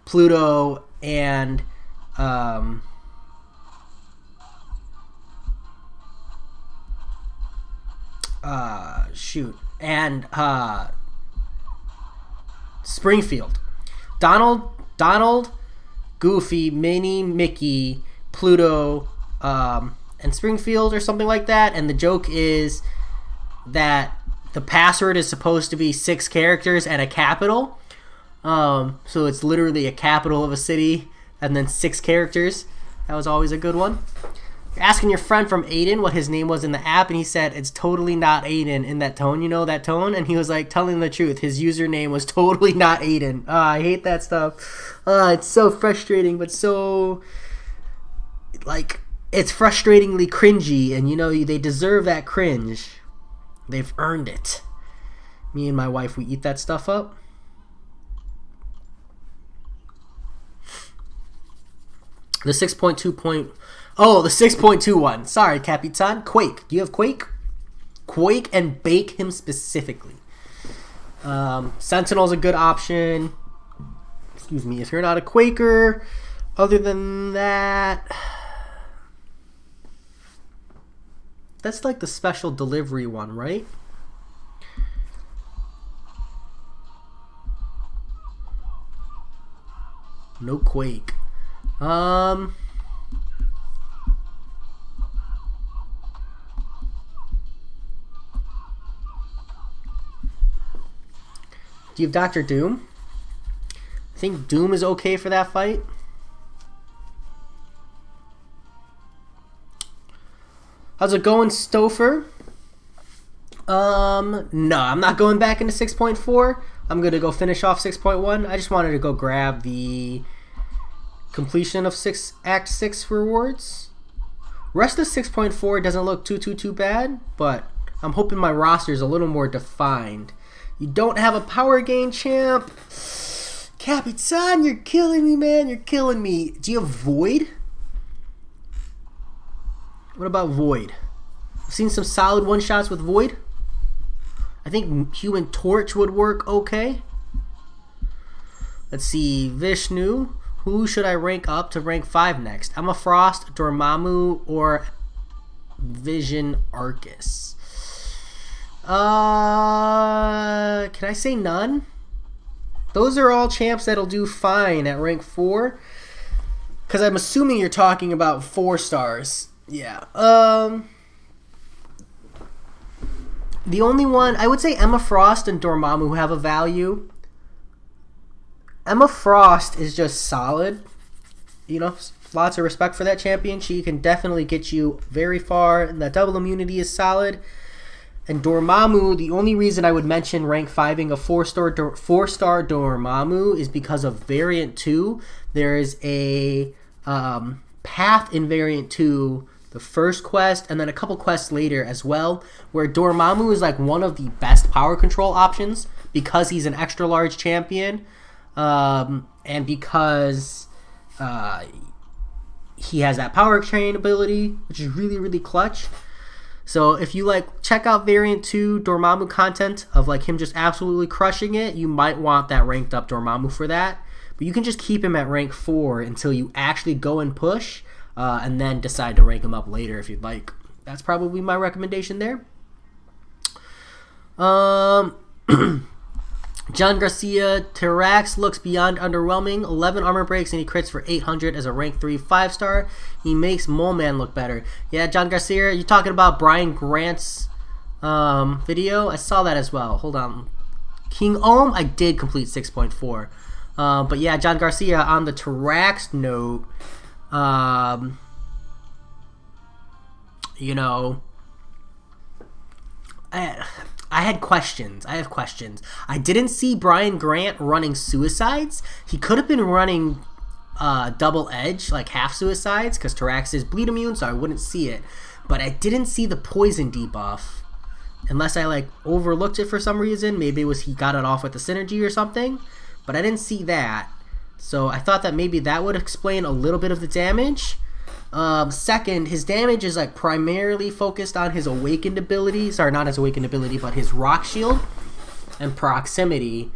Pluto, and Springfield. Donald, Goofy, Minnie, Mickey, Pluto, and Springfield or something like that. And the joke is that the password is supposed to be 6 characters and a capital. So it's literally a capital of a city and then 6 characters. That was always a good one. You're asking your friend from Aiden what his name was in the app, and he said it's totally not Aiden in that tone. You know that tone? And he was like telling the truth. His username was totally not Aiden. I hate that stuff. It's so frustrating, but so like it's frustratingly cringy, and you know they deserve that cringe. They've earned it. Me and my wife, we eat that stuff up. The 6.2 Oh, the 6.21. Sorry, Capitan. Quake. Do you have Quake? Quake and bake him specifically. Sentinel's a good option. Excuse me, if you're not a Quaker. Other than that, that's like the special delivery one, right? No Quake. Do you have Dr. Doom? I think Doom is okay for that fight. How's it going, Stouffer? No, I'm not going back into 6.4. I'm going to go finish off 6.1. I just wanted to go grab the completion of Act 6 rewards. Rest of 6.4 doesn't look too bad, but I'm hoping my roster is a little more defined. You don't have a power gain champ. Capitan, you're killing me, man. You're killing me. Do you have Void? What about Void? I've seen some solid one-shots with Void. I think Human Torch would work okay. Let's see. Vishnu. Who should I rank up to rank 5 next? Emma Frost, Dormammu, or Vision Arcus? Can I say none? Those are all champs that'll do fine at rank 4. Because I'm assuming you're talking about 4 stars. Yeah. The only one, I would say Emma Frost and Dormammu have a value. Emma Frost is just solid. You know, lots of respect for that champion. She can definitely get you very far. And that double immunity is solid. And Dormammu, the only reason I would mention rank 5ing a 4-star Dormammu is because of variant 2. There is a path in variant 2, the first quest, and then a couple quests later as well, where Dormammu is like one of the best power control options because he's an extra large champion, and because he has that power chain ability, which is really, really clutch. So if you like check out variant 2 Dormammu content of like him just absolutely crushing it, you might want that ranked up Dormammu for that. But you can just keep him at rank 4 until you actually go and push, and then decide to rank him up later if you'd like. That's probably my recommendation there. John Garcia, Tyrax looks beyond underwhelming. 11 armor breaks and he crits for 800 as a rank 3 5-star. He makes Mole Man look better. Yeah, John Garcia, you're talking about Brian Grant's video? I saw that as well. Hold on. King Ohm, I did complete 6.4. But yeah, John Garcia, on the Tyrax note, you know, I had questions. I have questions. I didn't see Brian Grant running suicides. He could have been running double edge, like half suicides, because Tyrax is bleed immune, so I wouldn't see it. But I didn't see the poison debuff, unless I like overlooked it for some reason. Maybe it was he got it off with the synergy or something, but I didn't see that. So I thought that maybe that would explain a little bit of the damage. Second, his damage is like primarily focused on his awakened ability. Sorry, not his awakened ability, but his rock shield and proximity.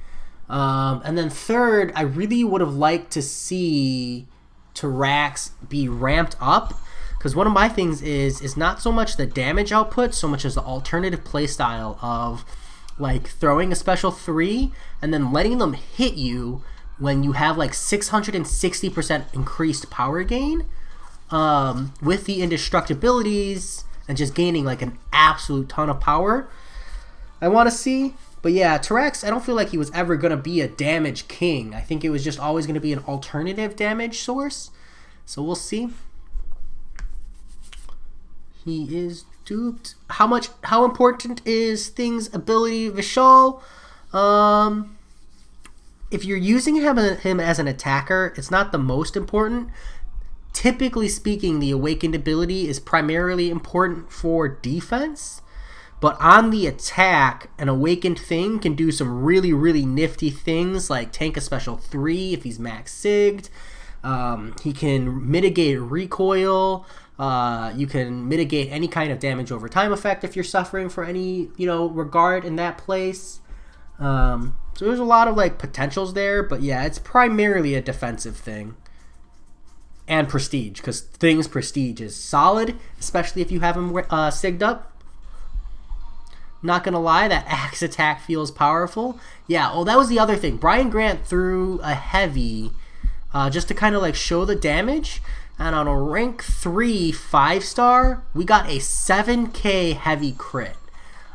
And then third, I really would have liked to see Tyrax be ramped up, because one of my things is not so much the damage output, so much as the alternative playstyle of like throwing a special 3 and then letting them hit you when you have like 660% increased power gain. With the indestructibilities and just gaining like an absolute ton of power, I want to see. But yeah, Tyrax, I don't feel like he was ever going to be a damage king. I think it was just always going to be an alternative damage source. So we'll see. He is duped. How important is Thing's ability, Vishal? If you're using him as an attacker, it's not the most important. Typically speaking, the awakened ability is primarily important for defense, but on the attack, an awakened Thing can do some really, really nifty things, like tank a special 3 if he's max sigged. He can mitigate recoil. You can mitigate any kind of damage over time effect if you're suffering for any, regard in that place. So there's a lot of like potentials there, but yeah, it's primarily a defensive thing. And prestige, because Thing's prestige is solid, especially if you have him sigged up. Not gonna lie, that axe attack feels powerful. Yeah, well, that was the other thing. Brian Grant threw a heavy just to kind of like show the damage. And on a rank 3 5-star, we got a 7k heavy crit.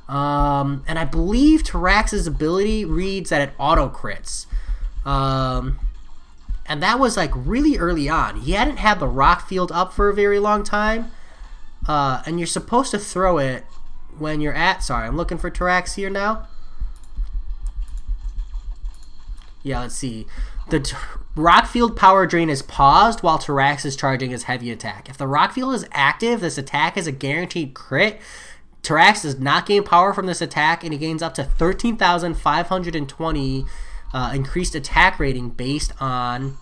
And I believe Tyrax's ability reads that it auto crits. And that was like really early on. He hadn't had the rock field up for a very long time. And you're supposed to throw it when you're at... Sorry, I'm looking for Tyrax here now. Yeah, let's see. The rock field power drain is paused while Tyrax is charging his heavy attack. If the rock field is active, this attack is a guaranteed crit. Tyrax does not gain power from this attack, and he gains up to 13,520 increased attack rating based on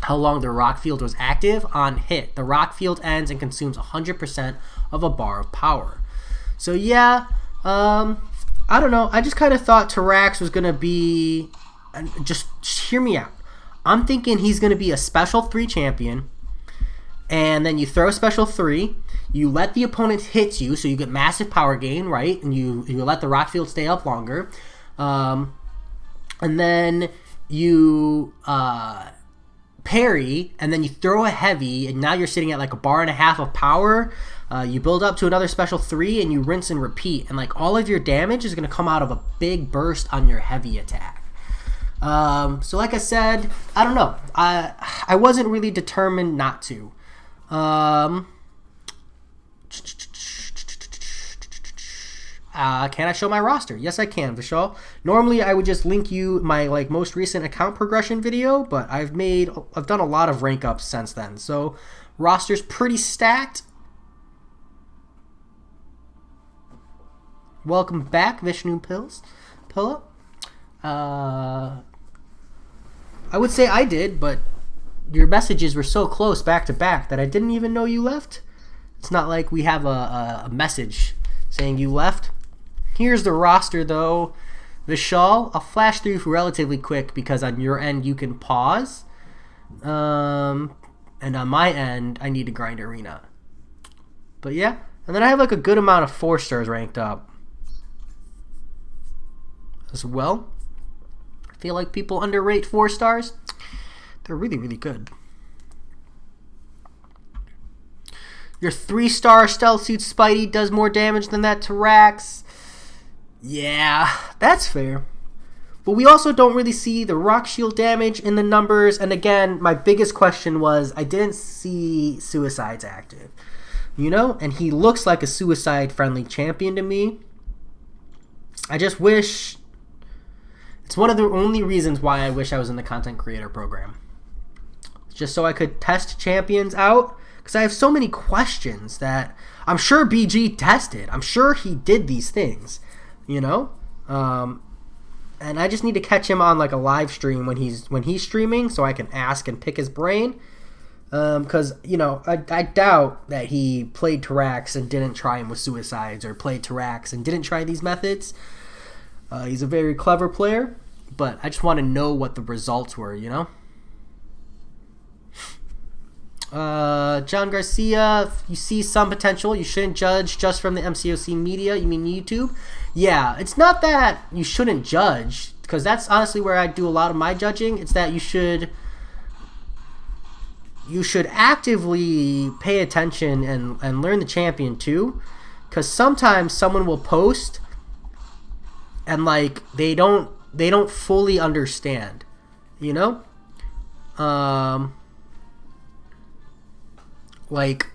how long the rock field was active on hit. The rock field ends and consumes 100% of a bar of power. So yeah, I don't know. I just kind of thought Tyrax was going to be... Just hear me out. I'm thinking he's going to be a special 3 champion, and then you throw a special 3, you let the opponent hit you, so you get massive power gain, right? And you let the rock field stay up longer. And then you parry, and then you throw a heavy, and now you're sitting at like a bar and a half of power. You build up to another special 3, and you rinse and repeat. And like all of your damage is going to come out of a big burst on your heavy attack. So like I said, I don't know. I wasn't really determined not to. Can I show my roster? Yes, I can, Vishal. Normally, I would just link you my most recent account progression video, but I've done a lot of rank ups since then. So roster's pretty stacked. Welcome back, Vishnu Pilla. I would say I did, but your messages were so close back to back that I didn't even know you left. It's not like we have a message saying you left. Here's the roster, though. Vishal, I'll flash through relatively quick because on your end you can pause. And on my end, I need to grind arena. But yeah, and then I have a good amount of 4 stars ranked up as well. I feel like people underrate 4 stars. They're really, really good. Your 3-star Stealth Suit Spidey does more damage than that Tyrax. Yeah, that's fair. But we also don't really see the Rock Shield damage in the numbers. And again, my biggest question was I didn't see Suicide's active. And he looks like a Suicide-friendly champion to me. I just wish... It's one of the only reasons why I wish I was in the content creator program. Just so I could test champions out. Because I have so many questions that I'm sure BG tested. I'm sure he did these things, and I just need to catch him on a live stream when he's streaming so I can ask and pick his brain. Because I doubt that he played Tyrax and didn't try him with Suicides, or played Tyrax and didn't try these methods. He's a very clever player, but I just want to know what the results were, John Garcia, you see some potential. You shouldn't judge just from the MCOC media. You mean YouTube? Yeah, it's not that you shouldn't judge, because that's honestly where I do a lot of my judging. It's that you should actively pay attention and learn the champion too, because sometimes someone will post and they don't fully understand, like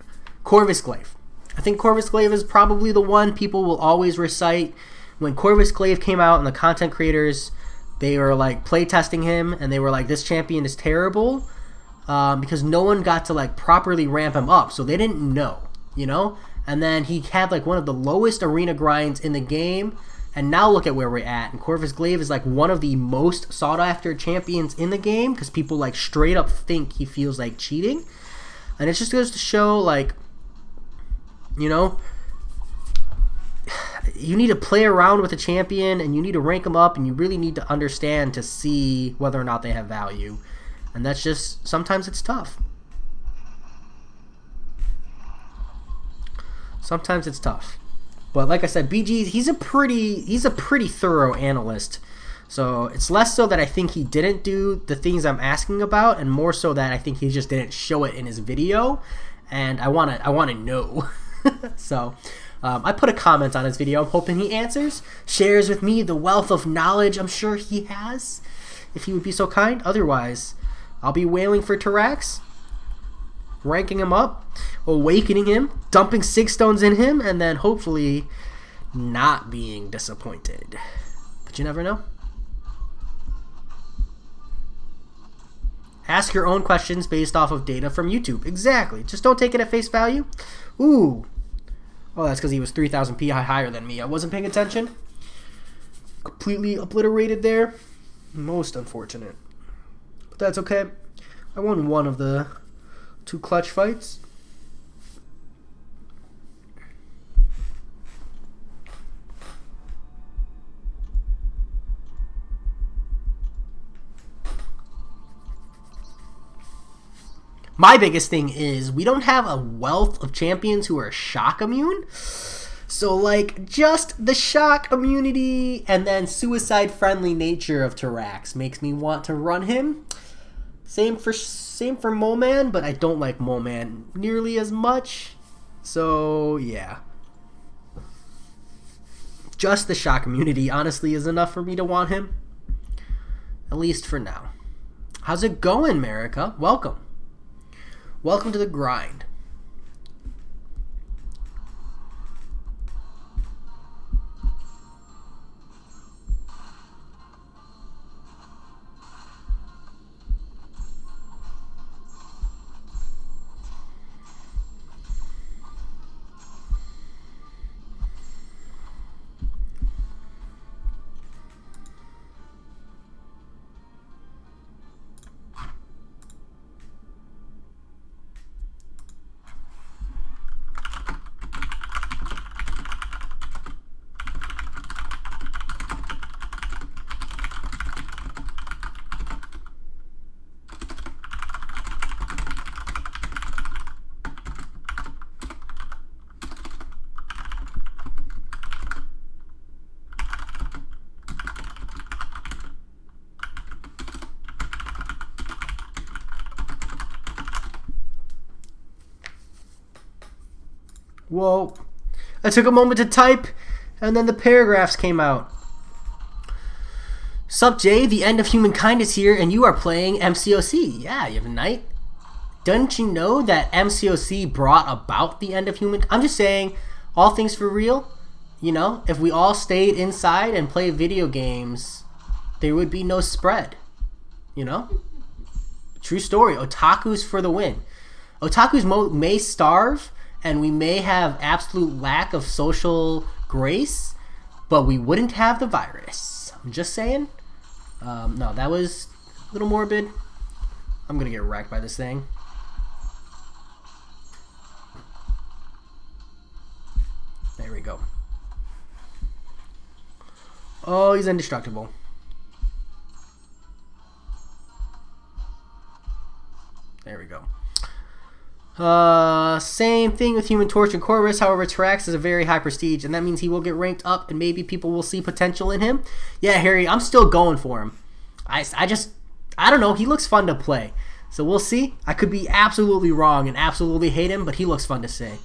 Corvus Glaive. I think Corvus Glaive is probably the one people will always recite. When Corvus Glaive came out and the content creators, they were playtesting him and they were like, this champion is terrible, because no one got to properly ramp him up, so they didn't know, and then he had one of the lowest arena grinds in the game, and now look at where we're at. And Corvus Glaive is one of the most sought after champions in the game because people straight up think he feels like cheating. And it just goes to show, you need to play around with a champion, and you need to rank them up, and you really need to understand to see whether or not they have value. And that's just, sometimes it's tough. Sometimes it's tough. But like I said, BG, he's a pretty thorough analyst. So it's less so that I think he didn't do the things I'm asking about, and more so that I think he just didn't show it in his video, and I want to know. So I put a comment on his video. I'm hoping he answers, shares with me the wealth of knowledge I'm sure he has, if he would be so kind. Otherwise, I'll be wailing for Tyrax, ranking him up, awakening him, dumping 6 stones in him, and then hopefully not being disappointed. But you never know. Ask your own questions based off of data from YouTube. Exactly. Just don't take it at face value. Ooh. Oh, that's because he was 3,000 PI higher than me. I wasn't paying attention. Completely obliterated there. Most unfortunate. But that's okay. I won one of the 2 clutch fights. My biggest thing is we don't have a wealth of champions who are shock immune. So, just the shock immunity and then suicide-friendly nature of Tyrax makes me want to run him. Same for Moman, but I don't like Moman nearly as much. So, yeah. Just the shock immunity, honestly, is enough for me to want him. At least for now. How's it going, America? Welcome. Welcome to the grind. Whoa. I took a moment to type, and then the paragraphs came out. Sup, Jay? The end of humankind is here, and you are playing MCOC. Yeah, you have a night. Don't you know that MCOC brought about the end of humankind? I'm just saying, all things for real. You know, if we all stayed inside and played video games, there would be no spread. You know? True story. Otakus for the win. Otakus may starve, and we may have absolute lack of social grace, but we wouldn't have the virus. I'm just saying. No, that was a little morbid. I'm going to get wrecked by this thing. There we go. Oh, he's indestructible. There we go. Same thing with Human Torch and Corvus. However, Tyrax is a very high prestige, and that means he will get ranked up, and maybe people will see potential in him. Yeah, Harry, I'm still going for him. I don't know. He looks fun to play. So we'll see. I could be absolutely wrong and absolutely hate him, but he looks fun to say.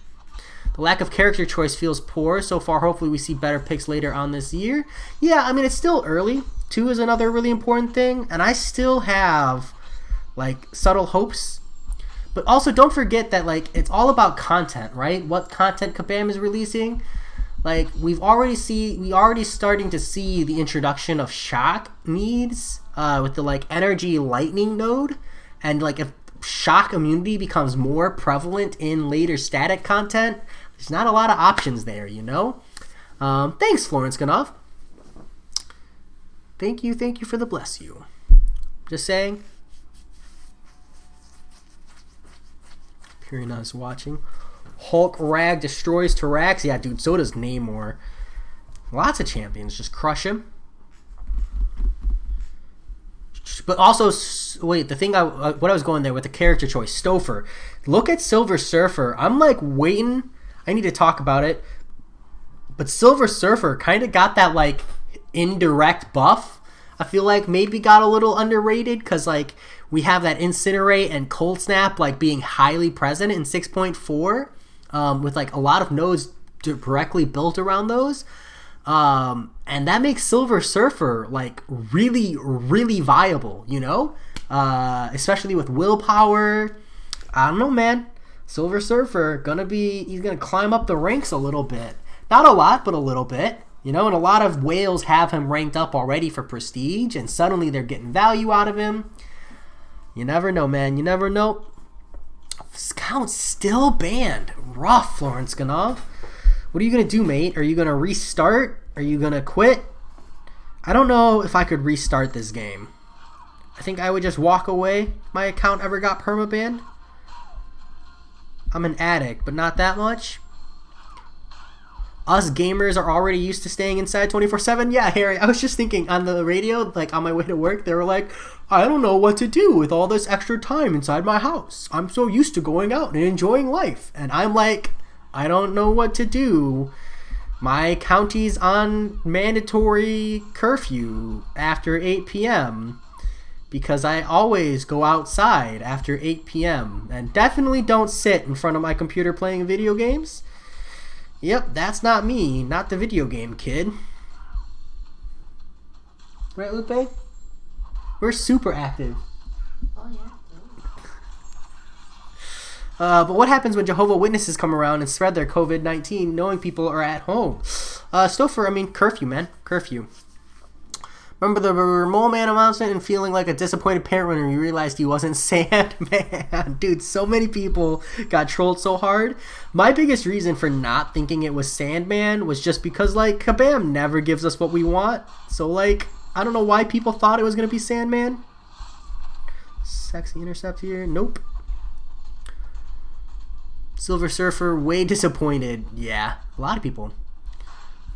The lack of character choice feels poor so far. Hopefully we see better picks later on this year. Yeah, I mean, it's still early. 2 is another really important thing, and I still have, like, subtle hopes. But also, don't forget that, like, it's all about content, right? What content Kabam is releasing. Like, we already starting to see the introduction of shock needs with the, like, energy lightning node. And, like, if shock immunity becomes more prevalent in later static content, there's not a lot of options there, you know? Thanks, Florence Ganov. Thank you for the bless you. Just saying. Purina is watching. Hulk Rag destroys Tyrax. Yeah, dude, so does Namor. Lots of champions just crush him. But also, wait, the thing what I was going there with the character choice, Stouffer. Look at Silver Surfer. I'm like waiting. I need to talk about it. But Silver Surfer kind of got that like indirect buff. I feel like maybe got a little underrated because like we have that Incinerate and Cold Snap like being highly present in 6.4 with like a lot of nodes directly built around those. And that makes Silver Surfer like really, really viable, you know? Especially with willpower. I don't know, man. Silver Surfer he's gonna climb up the ranks a little bit. Not a lot, but a little bit. You know, and a lot of whales have him ranked up already for prestige, and suddenly they're getting value out of him. You never know, man. You never know. Scout's still banned. Rough, Florence Ganov. What are you going to do, mate? Are you going to restart? Are you going to quit? I don't know if I could restart this game. I think I would just walk away if my account ever got permabanned. I'm an addict, but not that much. Us gamers are already used to staying inside 24/7. Yeah, Harry, I was just thinking on the radio, like on my way to work, they were like, I don't know what to do with all this extra time inside my house. I'm so used to going out and enjoying life. And I'm like, I don't know what to do. My county's on mandatory curfew after 8 p.m. because I always go outside after 8 p.m. and definitely don't sit in front of my computer playing video games. Yep, that's not me, not the video game kid. Right, Lupe? We're super active. Oh, yeah. But what happens when Jehovah's Witnesses come around and spread their COVID-19 knowing people are at home? Curfew, man. Curfew. Remember the Mole Man announcement and feeling like a disappointed parent when you realized he wasn't Sandman? Dude, so many people got trolled so hard. My biggest reason for not thinking it was Sandman was just because, like, Kabam never gives us what we want. So, like, I don't know why people thought it was going to be Sandman. Sexy intercept here. Nope. Silver Surfer, way disappointed. Yeah, a lot of people.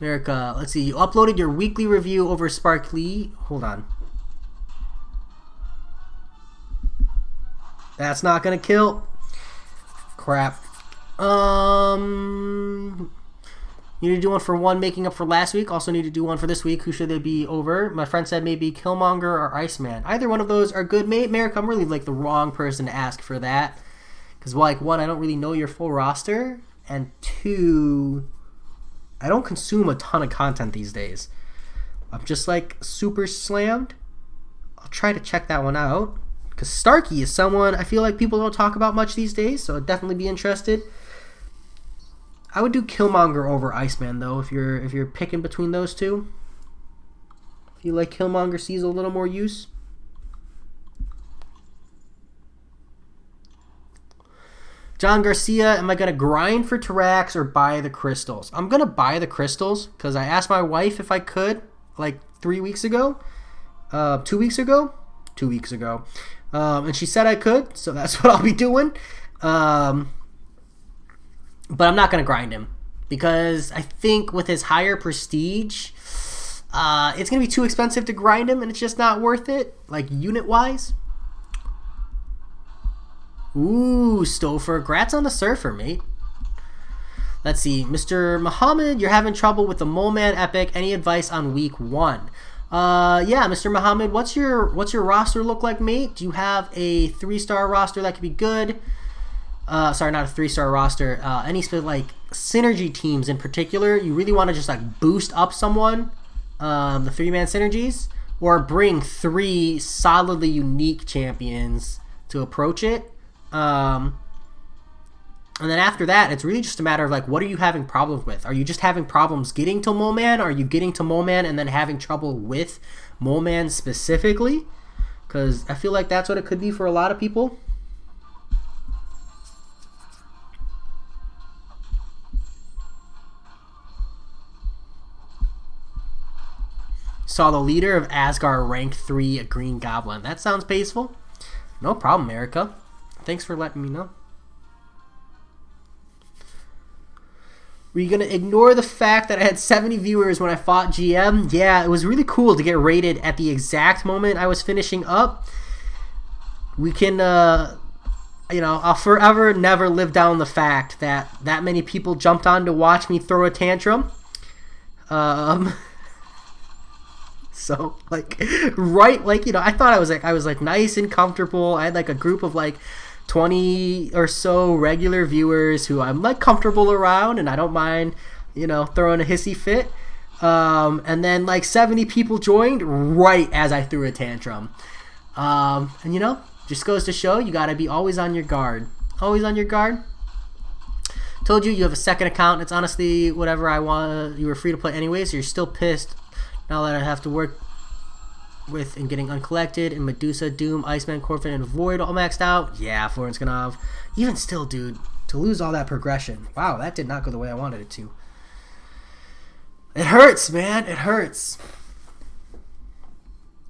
America, let's see. You uploaded your weekly review over Sparkly. Hold on. That's not gonna kill. Crap. You need to do one for one, making up for last week. Also need to do one for this week. Who should they be over? My friend said maybe Killmonger or Iceman. Either one of those are good. America, I'm really like the wrong person to ask for that. Because, like, one, I don't really know your full roster. and 2, I don't consume a ton of content these days. I'm just like super slammed. I'll try to check that one out. Because Starkey is someone I feel like people don't talk about much these days, so I'd definitely be interested. I would do Killmonger over Iceman though, if you're picking between those two. I feel like Killmonger sees a little more use. John Garcia, am I going to grind for Tarax or buy the crystals? I'm going to buy the crystals because I asked my wife if I could like 3 weeks ago. 2 weeks ago? 2 weeks ago. And she said I could, so that's what I'll be doing. But I'm not going to grind him because I think with his higher prestige, it's going to be too expensive to grind him and it's just not worth it, like unit-wise. Ooh, Stouffer. Grats on the Surfer, mate. Let's see. Mr. Muhammad, you're having trouble with the Mole Man Epic. Any advice on week 1? Yeah, Mr. Muhammad, what's your roster look like, mate? Do you have a 3-star roster that could be good? Sorry, not a 3-star roster. Any like synergy teams in particular? You really want to just like boost up someone, the 3-man synergies, or bring 3 solidly unique champions to approach it. And then after that, it's really just a matter of like, what are you having problems with? Are you just having problems getting to Mole Man? Are you getting to Mole Man and then having trouble with Mole Man specifically? Because I feel like that's what it could be for a lot of people. Saw the leader of Asgard rank 3, a Green Goblin. That sounds peaceful. No problem, Erica. Thanks for letting me know. Were you going to ignore the fact that I had 70 viewers when I fought GM? Yeah, it was really cool to get rated at the exact moment I was finishing up. We can, I'll forever never live down the fact that many people jumped on to watch me throw a tantrum. So, like, right, like, I thought I was nice and comfortable. I had, like, a group of, like, 20 or so regular viewers who I'm like comfortable around and I don't mind, throwing a hissy fit. And then like 70 people joined right as I threw a tantrum. And just goes to show you got to be always on your guard. Always on your guard. Told you have a second account. It's honestly whatever I want. You were free to play anyways. So you're still pissed now that I have to work with and getting uncollected and Medusa, Doom, Iceman, Corfin, and Void all maxed out. Yeah, Florence Ganov. Even still, dude, to lose all that progression. Wow, that did not go the way I wanted it to. It hurts, man. It hurts.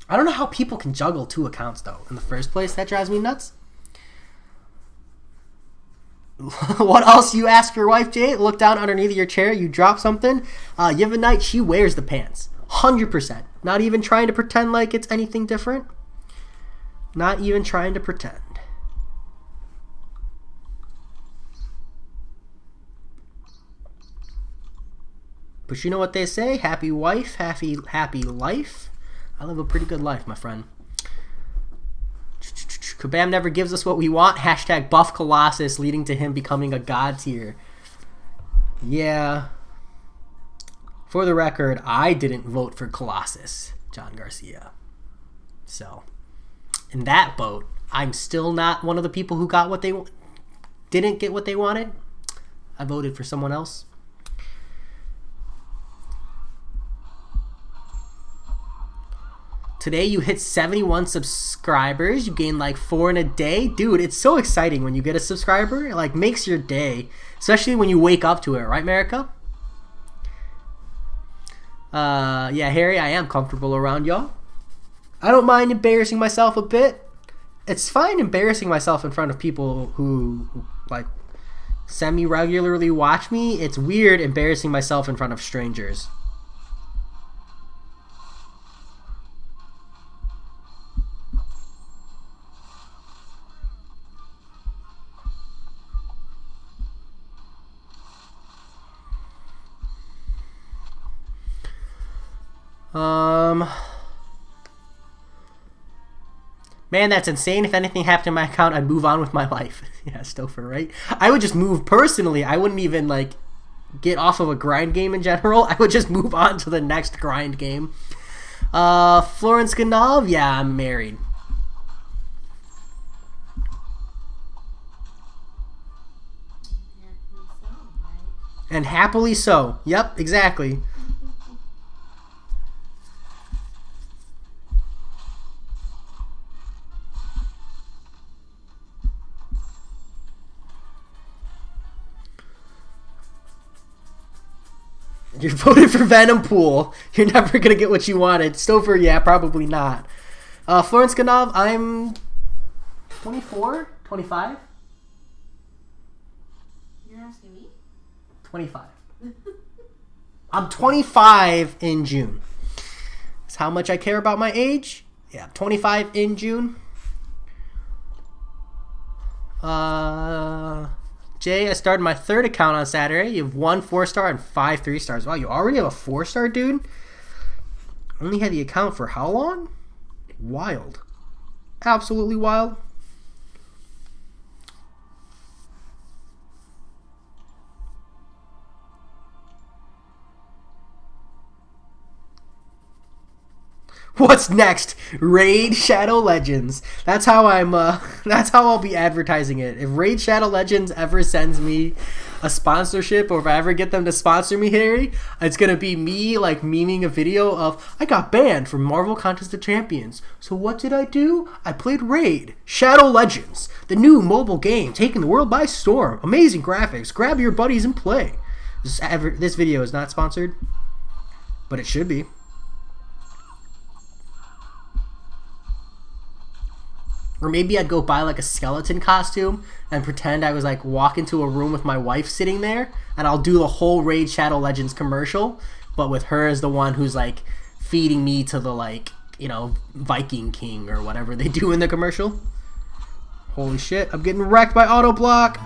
I don't know how people can juggle 2 accounts, though, in the first place. That drives me nuts. What else you ask your wife, Jay? Look down underneath your chair. You drop something. Yevonite, she wears the pants. 100%. Not even trying to pretend like it's anything different. Not even trying to pretend. But you know what they say? Happy wife, happy life. I live a pretty good life, my friend. Kabam never gives us what we want. Hashtag buff Colossus, leading to him becoming a god tier. Yeah. For the record, I didn't vote for Colossus, John Garcia. So, in that vote, I'm still not one of the people who got what they didn't get what they wanted. I voted for someone else. Today you hit 71 subscribers. You gained like 4 in a day. Dude, it's so exciting when you get a subscriber. It like makes your day, especially when you wake up to it, right, America? Yeah, Harry, I am comfortable around y'all. I don't mind embarrassing myself a bit. It's fine embarrassing myself in front of people who like semi-regularly watch me. It's weird embarrassing myself in front of strangers. Man, that's insane. If anything happened to my account, I'd move on with my life. Yeah, Stouffer, right? I would just move personally. I wouldn't even, like, get off of a grind game in general. I would just move on to the next grind game. Florence Ganov? Yeah, I'm married. And happily so. Yep, exactly. You voted for Venom Pool. You're never going to get what you wanted. Stouffer, yeah, probably not. Florence Ganov, I'm 24? 25? You're asking me? 25. I'm 25 in June. That's how much I care about my age. Yeah, 25 in June. Jay, I started my third account on Saturday. You have 1 4-star and 5 3-stars. Wow, you already have a 4-star, dude? Only had the account for how long? Wild. Absolutely wild. What's next? Raid Shadow Legends. That's how I'll be advertising it. If Raid Shadow Legends ever sends me a sponsorship, or if I ever get them to sponsor me, Harry, it's gonna be me like memeing a video of, I got banned from Marvel Contest of Champions. So what did I do? I played Raid Shadow Legends, the new mobile game taking the world by storm. Amazing graphics. Grab your buddies and play. This video is not sponsored, but it should be. Or maybe I'd go buy like a skeleton costume and pretend I was like walk into a room with my wife sitting there, and I'll do the whole Raid Shadow Legends commercial, but with her as the one who's like feeding me to the, like, you know, Viking King or whatever they do in the commercial. Holy shit, I'm getting wrecked by auto block.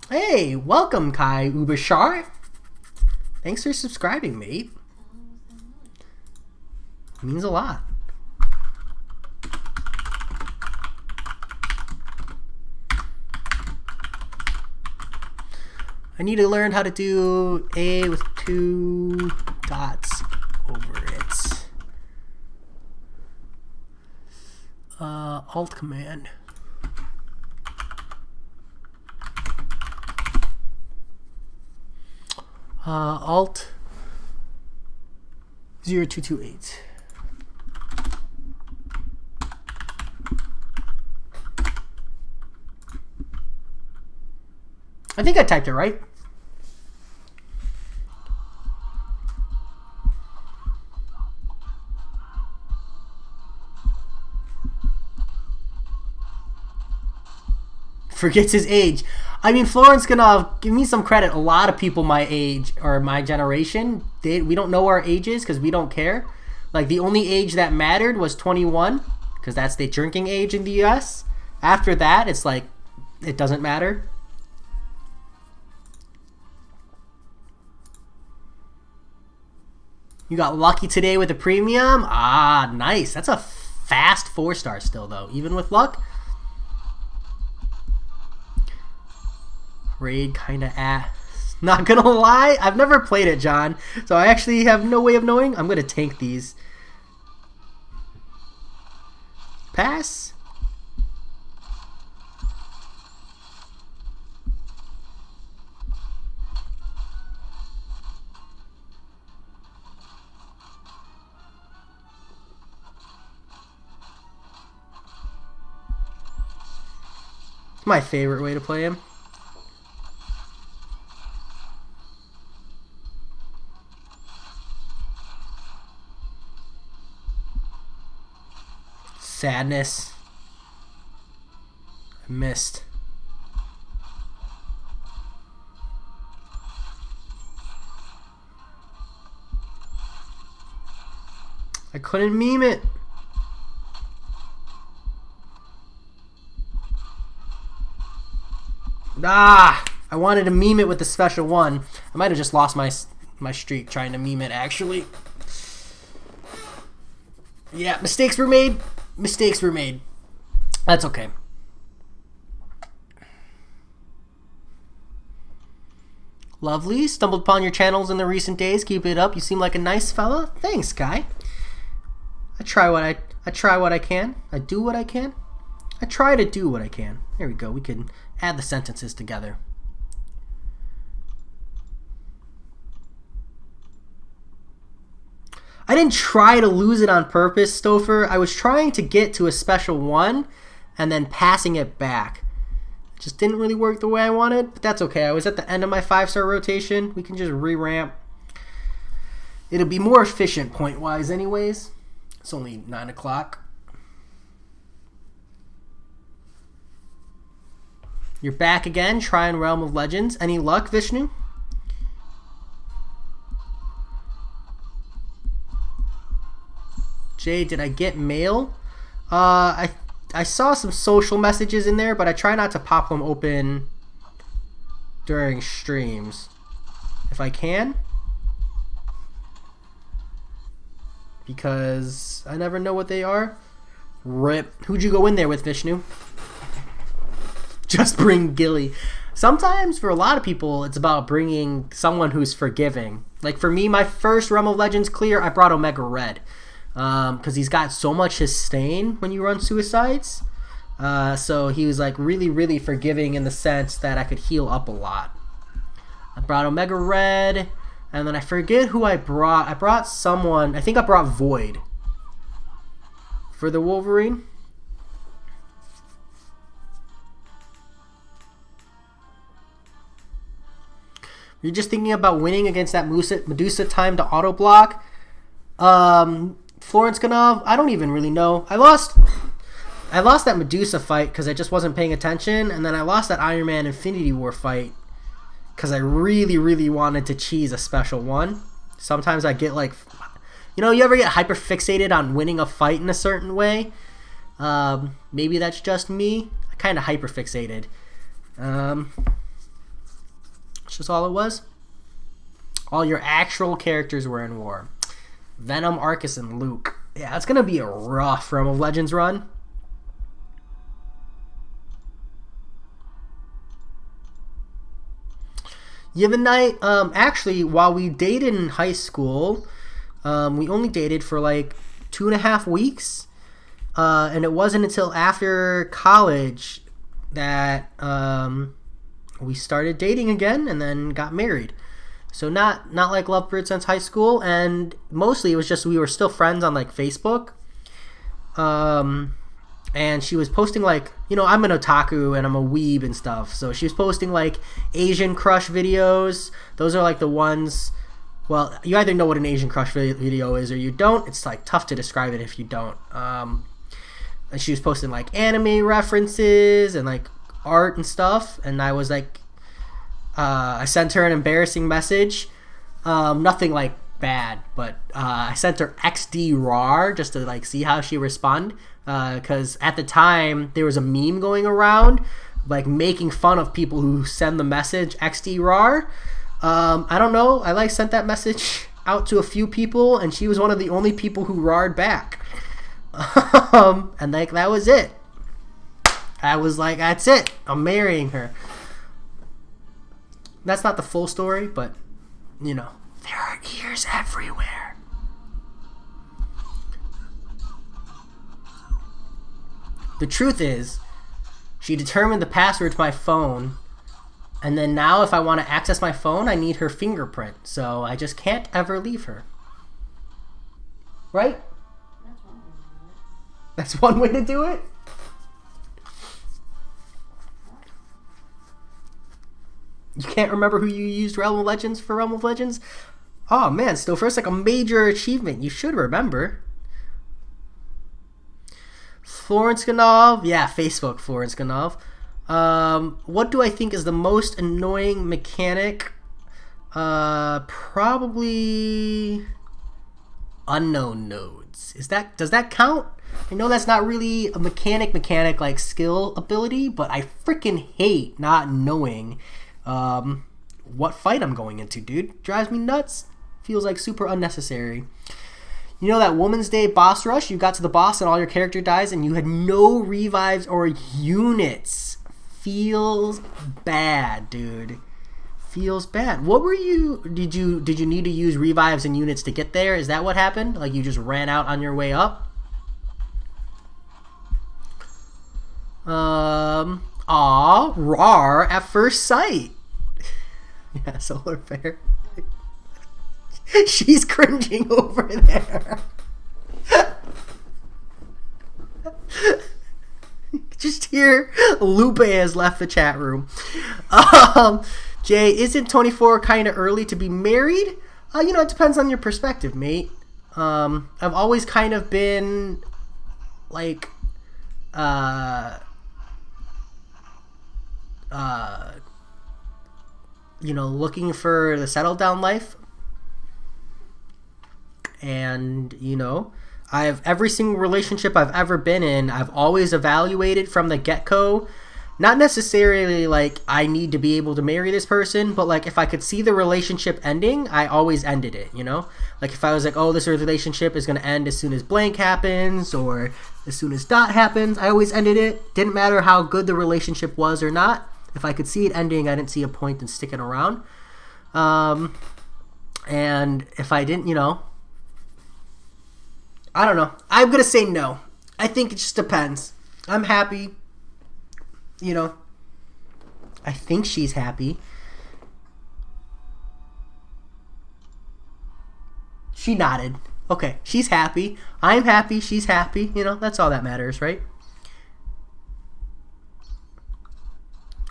Hey, welcome Kai Ubashar. Thanks for subscribing, mate. It means a lot. I need to learn how to do A with 2 dots over it. Alt command. Alt 0228. I think I typed it right. Forgets his age. I mean, Florence Ganov, give me some credit. A lot of people my age or my generation, we don't know our ages because we don't care. Like, the only age that mattered was 21 because that's the drinking age in the US. After that, it's like, it doesn't matter. You got lucky today with the premium? Ah, nice. That's a fast 4-star still, though, even with luck. Raid kinda ass. Not gonna lie, I've never played it, John, so I actually have no way of knowing. I'm gonna tank these. Pass. It's my favorite way to play him. Sadness. I missed. I couldn't meme it. Ah! I wanted to meme it with the special one. I might have just lost my streak trying to meme it, actually. Yeah, mistakes were made. Mistakes were made. That's okay. Lovely. Stumbled upon your channels in the recent days. Keep it up. You seem like a nice fella. Thanks, guy. I try what I can. I do what I can. I try to do what I can. There we go. We can add the sentences together. I didn't try to lose it on purpose, Stouffer. I was trying to get to a special one and then passing it back. It just didn't really work the way I wanted, but that's okay. I was at the end of my 5-star rotation. We can just re-ramp. It'll be more efficient point-wise anyways. It's only 9 o'clock. You're back again, trying Realm of Legends. Any luck, Vishnu? Jay, did I get mail? I saw some social messages in there, but I try not to pop them open during streams. If I can. Because I never know what they are. Rip. Who'd you go in there with, Vishnu? Just bring Gilly. Sometimes, for a lot of people, it's about bringing someone who's forgiving. Like for me, my first Realm of Legends clear, I brought Omega Red. Because he's got so much sustain when you run suicides. So he was like really, really forgiving in the sense that I could heal up a lot. I brought Omega Red, and then I forget who I brought. I brought someone, I think I brought Void for the Wolverine. You're just thinking about winning against that Medusa time to auto block. Florence Ganov, I don't even really know. I lost that Medusa fight because I just wasn't paying attention, and then I lost that Iron Man Infinity War fight because I really, really wanted to cheese a special one. Sometimes I get like, you ever get hyper fixated on winning a fight in a certain way? Maybe that's just me. I kind of hyper fixated. That's just all it was. All your actual characters were in war. Venom, Arcus, and Luke. Yeah, it's going to be a rough Realm of Legends run. Yevonite, actually, while we dated in high school, we only dated for like 2.5 weeks. And it wasn't until after college that we started dating again and then got married. So not like lovebirds since high school, and mostly it was just we were still friends on like Facebook. And she was posting like, I'm an otaku and I'm a weeb and stuff. So she was posting like Asian crush videos. Those are like the ones, well, you either know what an Asian crush video is or you don't. It's like tough to describe it if you don't. And she was posting like anime references and like art and stuff. And I was like, I sent her an embarrassing message. Nothing like bad, but I sent her XD RAR just to like see how she respond. Because at the time there was a meme going around like making fun of people who send the message XD RAR. I don't know. I like sent that message out to a few people, and she was one of the only people who RAR'd back. And like that was it. I was like, that's it. I'm marrying her. That's not the full story, but there are ears everywhere. The truth is, she determined the password to my phone, and then now if I want to access my phone, I need her fingerprint, so I just can't ever leave her. Right? That's one way to do it? You can't remember who you used Realm of Legends for Realm of Legends? Oh man, still first like a major achievement. You should remember. Florence Ganov. Yeah, Facebook Florence Ganov. What do I think is the most annoying mechanic? Probably unknown nodes. Does that count? I know that's not really a mechanic like skill ability, but I freaking hate not knowing what fight I'm going into, dude. Drives me nuts. Feels like super unnecessary. You know that Woman's Day boss rush? You got to the boss and all your character dies and you had no revives or units. Feels bad, dude. Feels bad. What were you... Did you need to use revives and units to get there? Is that what happened? Like you just ran out on your way up? Rar at first sight. Yeah, solar flare. She's cringing over there. Just here, Lupe has left the chat room. Jay, isn't 24 kind of early to be married? You know, it depends on your perspective, mate. I've always kind of been like, you know, looking for the settled down life. And, you know, every single relationship I've ever been in, I've always evaluated from the get-go. Not necessarily like I need to be able to marry this person, but like if I could see the relationship ending, I always ended it, you know? Like if I was like, oh, this relationship is going to end as soon as blank happens or as soon as dot happens, I always ended it. Didn't matter how good the relationship was or not. If I could see it ending, I didn't see a point in sticking around. And if I didn't, you know, I don't know. I'm going to say no. I think it just depends. I'm happy. You know, I think she's happy. She nodded. Okay, she's happy. I'm happy. She's happy. You know, that's all that matters, right?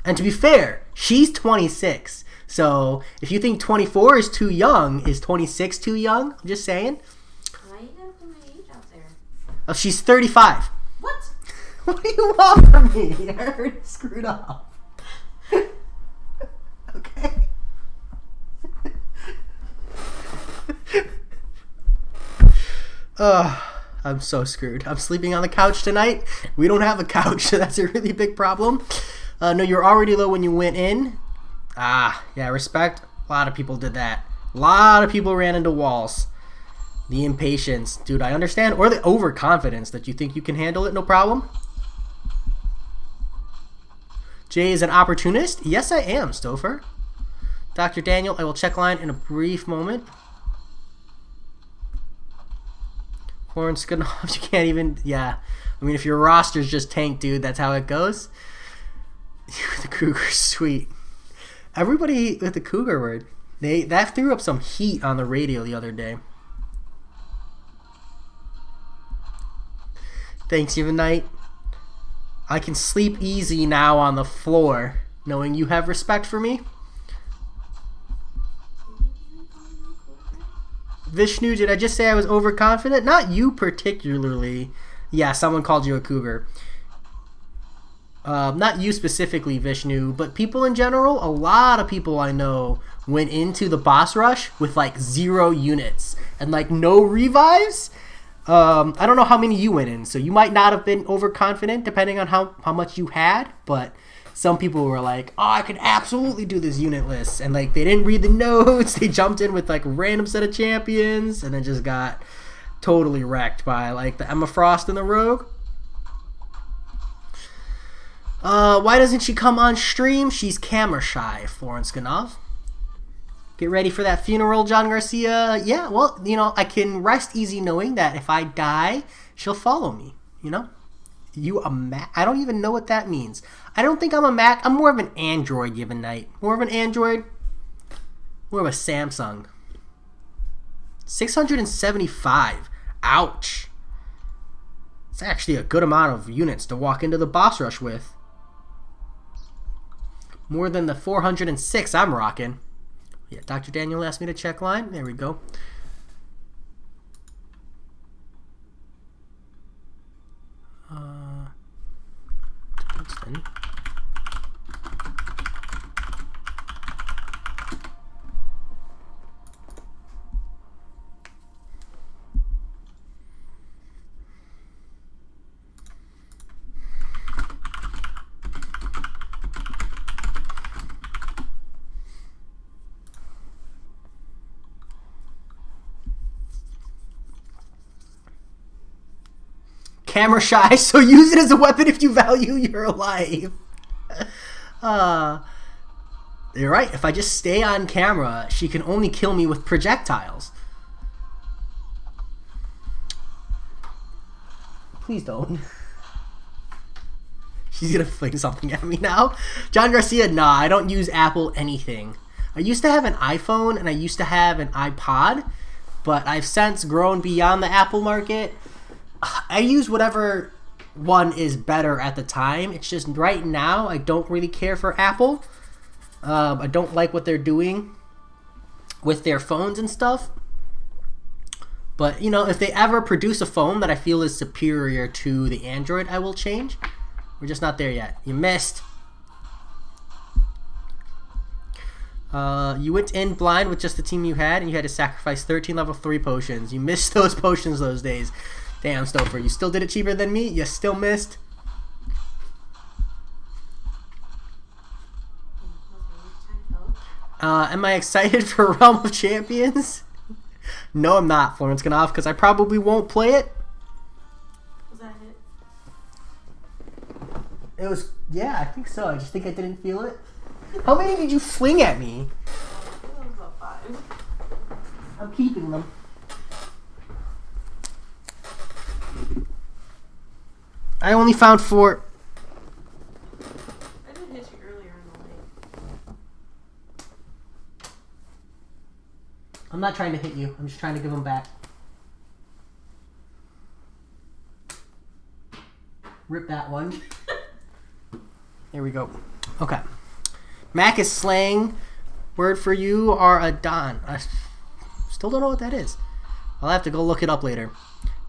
And to be fair, she's 26. So if you think 24 is too young, is 26 too young? I'm just saying. Why are you gonna put my age out there? Oh, she's 35. What? What do you want from me? I already screwed up. Okay. I'm so screwed. I'm sleeping on the couch tonight. We don't have a couch, so that's a really big problem. No, you're already low when you went in. Yeah, respect. A lot of people did that. A lot of people ran into walls. The impatience. Dude, I understand. Or the overconfidence that you think you can handle it, no problem. Jay is an opportunist? Yes, I am, Stouffer. Dr. Daniel, I will check line in a brief moment. Horn Skanov, you can't even... Yeah. I mean, if your roster's just tanked, dude, that's how it goes. The Cougar's sweet. Everybody with the Cougar word. That threw up some heat on the radio the other day. Thanksgiving night. I can sleep easy now on the floor, knowing you have respect for me. Vishnu, did I just say I was overconfident? Not you particularly. Yeah, someone called you a cougar. Not you specifically, Vishnu, but people in general. A lot of people I know went into the boss rush with like 0 units and like no revives. I don't know how many you went in, so you might not have been overconfident depending on how much you had, but some people were like, oh, I could absolutely do this unit list, and like they didn't read the notes, they jumped in with like a random set of champions, and then just got totally wrecked by like the Emma Frost and the Rogue. Why doesn't she come on stream? She's camera shy, Florence Ganov. Get ready for that funeral, John Garcia. Yeah, well, you know, I can rest easy knowing that if I die, she'll follow me, you know? You a Mac? I don't even know what that means. I don't think I'm a Mac. I'm more of an Android given night. More of an Android. More of a Samsung. 675. Ouch. It's actually a good amount of units to walk into the boss rush with. More than the 406 I'm rocking. Yeah, Dr. Daniel asked me to check line. There we go. camera shy, so use it as a weapon if you value your life. You're right. If I just stay on camera, she can only kill me with projectiles. Please don't. She's gonna fling something at me now. John Garcia, nah, I don't use Apple anything. I used to have an iPhone and I used to have an iPod, but I've since grown beyond the Apple market. I use whatever one is better at the time. It's just right now I don't really care for Apple. I don't like what they're doing with their phones and stuff. But, you know, if they ever produce a phone that I feel is superior to the Android, I will change. We're just not there yet. You missed. You went in blind with just the team you had, and you had to sacrifice 13 level 3 potions. You missed those potions those days. Damn, Stouffer. You still did it cheaper than me? You still missed? Am I excited for Realm of Champions? No, I'm not, Florence Ganoff, because I probably won't play it. Was that it? It was, yeah, I think so. I just think I didn't feel it. How many did you fling at me? I think it was about 5. I'm keeping them. I only found 4. I did hit you earlier in the lane. I'm not trying to hit you. I'm just trying to give them back. Rip that one. There we go. Okay. Mac is slang. Word for you are a don. I still don't know what that is. I'll have to go look it up later.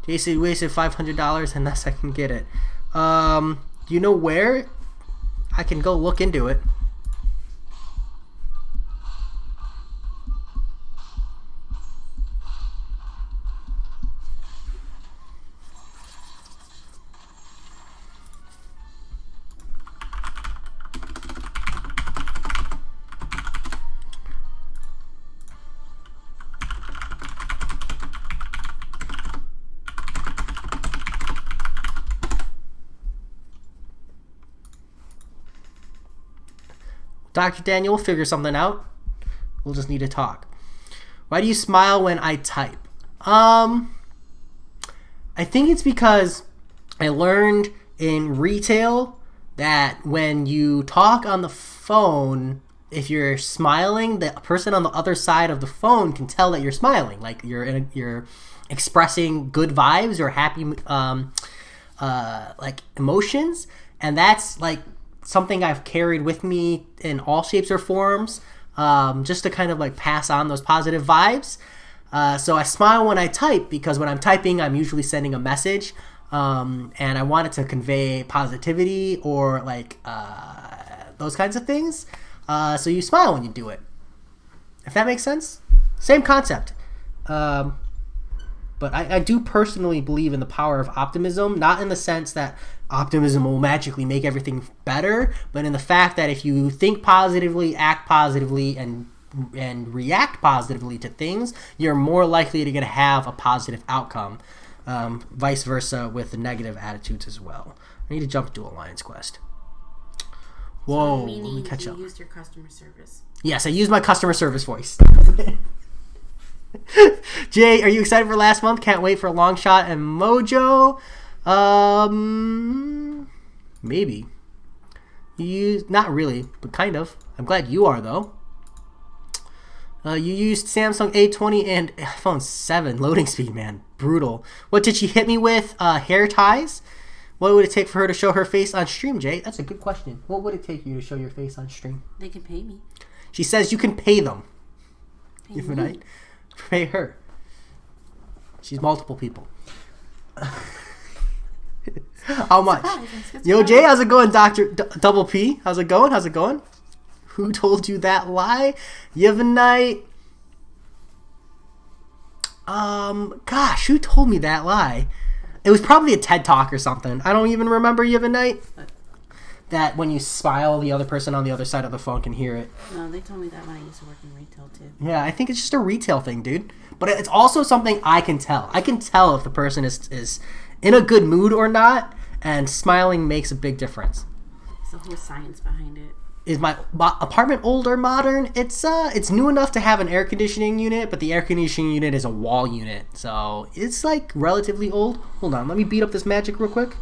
JC wasted $500 unless I can get it. Do you know where? I can go look into it. Dr. Daniel will figure something out. We'll just need to talk. Why do you smile when I type? I think it's because I learned in retail that when you talk on the phone, if you're smiling, the person on the other side of the phone can tell that you're smiling. Like you're expressing good vibes or happy like emotions. And that's like something I've carried with me in all shapes or forms, just to kind of like pass on those positive vibes. So I smile when I type because when I'm typing, I'm usually sending a message, and I want it to convey positivity or like those kinds of things. So you smile when you do it. If that makes sense? Same concept. But I do personally believe in the power of optimism, not in the sense that optimism will magically make everything better, but in the fact that if you think positively, act positively, and react positively to things, you're more likely to have a positive outcome. Vice versa with the negative attitudes as well. I need to jump into Alliance Quest. Whoa, So let me catch up. You used your customer service. Yes, I used my customer service voice. Jay, are you excited for last month? Can't wait for Long Shot and Mojo. Maybe. Not really, but kind of. I'm glad you are, though. You used Samsung A20 and iPhone 7 loading speed, man. Brutal. What did she hit me with? Hair ties? What would it take for her to show her face on stream, Jay? That's a good question. What would it take you to show your face on stream? They can pay me. She says you can pay them. Pay me. Pay her. She's multiple people. How much? Yo, Jay, how's it going, Dr. Double P? How's it going? How's it going? Who told you that lie? Yevonite. Gosh, who told me that lie? It was probably a TED Talk or something. I don't even remember Yevonite. That when you smile, the other person on the other side of the phone can hear it. No, they told me that when I used to work in retail too. Yeah, I think it's just a retail thing, dude. But it's also something I can tell. I can tell if the person is in a good mood or not, and smiling makes a big difference. There's a whole science behind it. Is my apartment old or modern? It's new enough to have an air conditioning unit, but the air conditioning unit is a wall unit, so it's like relatively old. Hold on, let me beat up this magic real quick.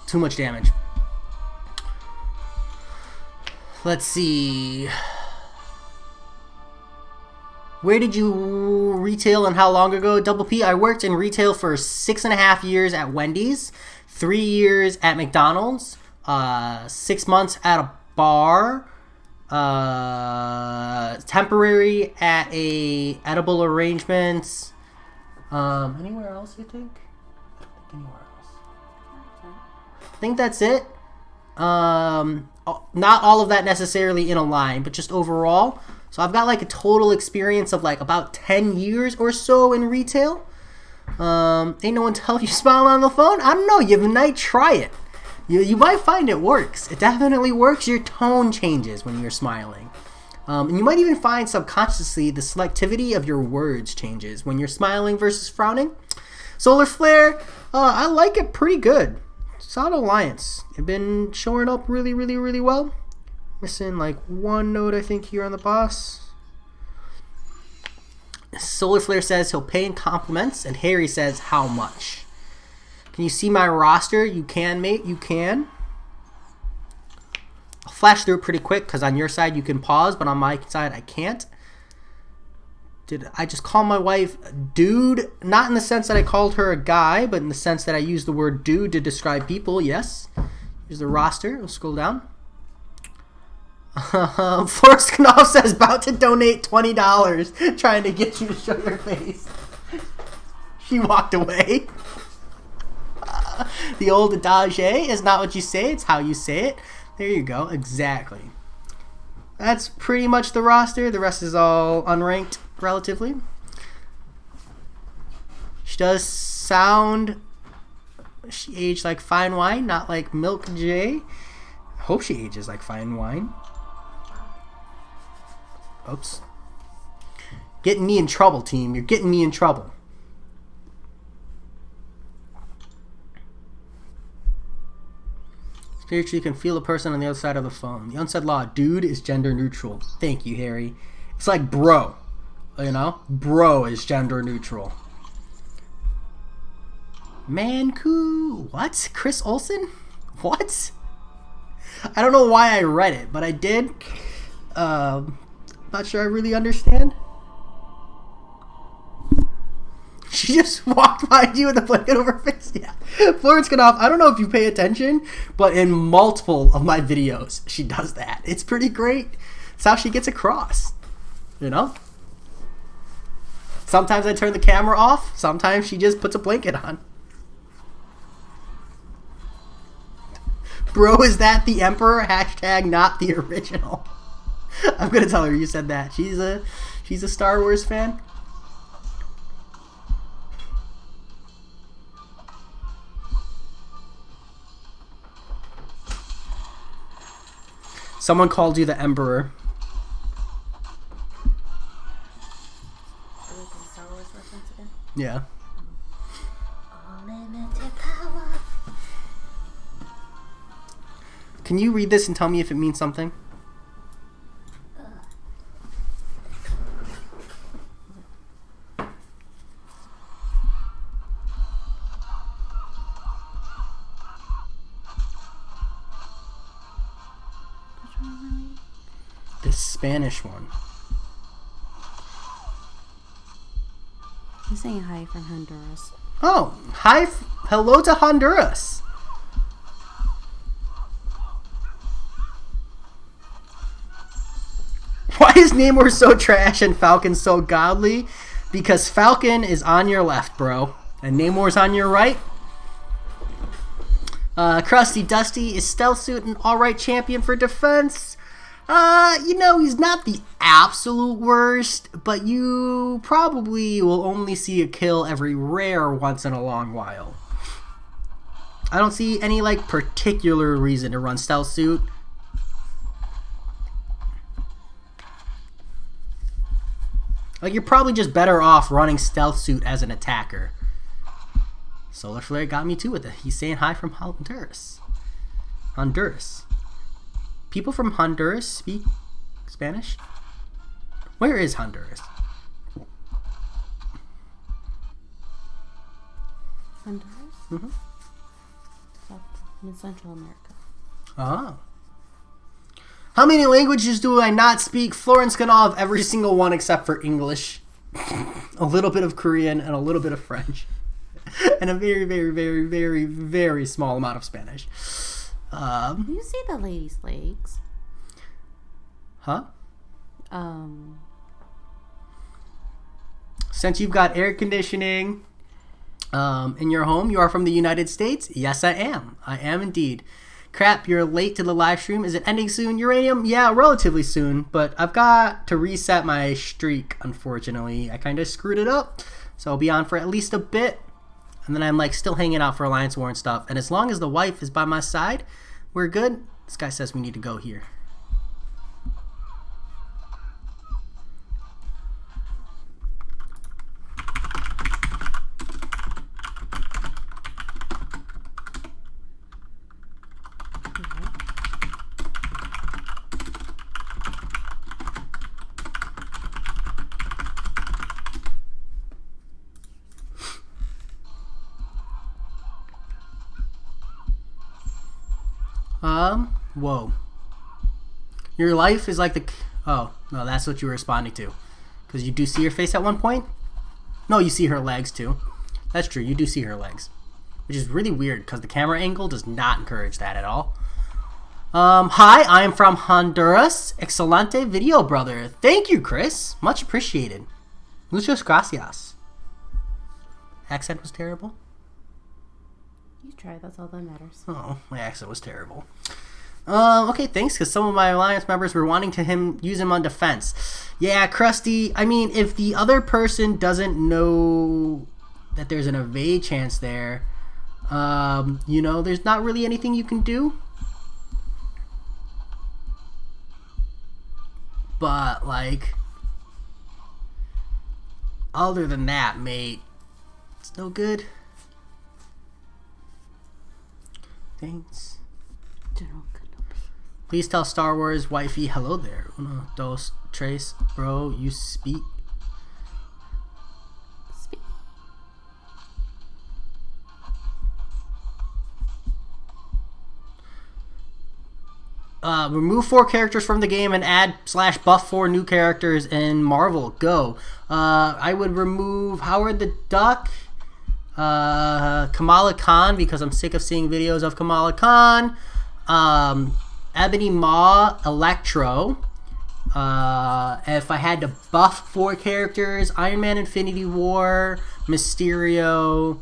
Too much damage. Let's see. Where did you retail and how long ago? Double P, I worked in retail for 6.5 years at Wendy's, 3 years at McDonald's, 6 months at a bar, temporary at a edible arrangements. Anywhere else you think? I don't think anywhere else. I think that's it. Not all of that necessarily in a line, but just overall. So I've got like a total experience of like about 10 years or so in retail. Ain't no one tell you smile on the phone? I don't know. You might try it. You might find it works. It definitely works. Your tone changes when you're smiling. And you might even find subconsciously the selectivity of your words changes when you're smiling versus frowning. Solar Flare, I like it pretty good. Solid Alliance. They've been showing up really, really, really well. Missing like one note, I think, here on the boss. Solar Flare says he'll pay in compliments, and Harry says how much. Can you see my roster? You can, mate. You can. I'll flash through it pretty quick because on your side you can pause, but on my side I can't. Did I just call my wife dude? Not in the sense that I called her a guy, but in the sense that I used the word dude to describe people, yes. Here's the roster. We'll scroll down. Forrest Knopf says, about to donate $20, trying to get you to show your face. She walked away. The old adage is not what you say, it's how you say it. There you go. Exactly. That's pretty much the roster. The rest is all unranked, relatively. She does sound... She aged like fine wine, not like Milk J. I hope she ages like fine wine. Oops. Getting me in trouble, team. You're getting me in trouble. Spiritually, you can feel a person on the other side of the phone. The unsaid law, dude, is gender neutral. Thank you, Harry. It's like bro. You know? Bro is gender neutral. Manku. What? Chris Olsen? What? I don't know why I read it, but I did. Not sure I really understand. She just walked by you with a blanket over her face. Yeah. Florence Knopf, I don't know if you pay attention, but in multiple of my videos, she does that. It's pretty great. It's how she gets across. You know? Sometimes I turn the camera off. Sometimes she just puts a blanket on. Bro, is that the Emperor? Hashtag not the original. I'm gonna tell her you said that. She's a Star Wars fan. Someone called you the Emperor. Star Wars reference again? Yeah. Unlimited power. Can you read this and tell me if it means something? The Spanish one. He's saying hi from Honduras. Oh, hi. Hello to Honduras. Why is Namor so trash and Falcon so godly? Because Falcon is on your left, bro. And Namor's on your right. Krusty Dusty is Stealth Suit an alright champion for defense. You know, he's not the absolute worst, but you probably will only see a kill every rare once in a long while. I don't see any, like, particular reason to run Stealth Suit. Like, you're probably just better off running Stealth Suit as an attacker. Solar Flare got me too with it. He's saying hi from Honduras. Honduras. People from Honduras speak Spanish? Where is Honduras? Honduras? Mm-hmm. In Central America. Oh. How many languages do I not speak? Florence can all have every single one except for English. A little bit of Korean and a little bit of French. And a very, very, very, very, very small amount of Spanish. You see the lady's legs? Huh? Since you've got air conditioning in your home, you are from the United States? Yes, I am. I am indeed. Crap, you're late to the live stream. Is it ending soon? Uranium? Yeah, relatively soon. But I've got to reset my streak, unfortunately. I kind of screwed it up. So I'll be on for at least a bit. And then I'm like still hanging out for Alliance War and stuff. And as long as the wife is by my side, we're good. This guy says we need to go here. Whoa. Your life is like the... Oh, no, that's what you were responding to. Because you do see her face at one point? No, you see her legs, too. That's true, you do see her legs. Which is really weird, because the camera angle does not encourage that at all. Hi, I am from Honduras. Excelente video, brother. Thank you, Chris. Much appreciated. Muchas gracias. Accent was terrible? You try, that's all that matters. Oh, my accent was terrible. Okay, thanks, because some of my Alliance members were wanting to use him on defense. Yeah, Krusty, I mean, if the other person doesn't know that there's an evade chance there, you know, there's not really anything you can do. But, like, other than that, mate, it's no good. Thanks. General Please tell Star Wars wifey hello there. Uno, dos, tres, bro, you speak. Remove 4 characters from the game and add/buff 4 new characters in Marvel. Go. I would remove Howard the Duck, Kamala Khan, because I'm sick of seeing videos of Kamala Khan, Ebony Maw, Electro. If I had to buff 4 characters, Iron Man Infinity War, Mysterio,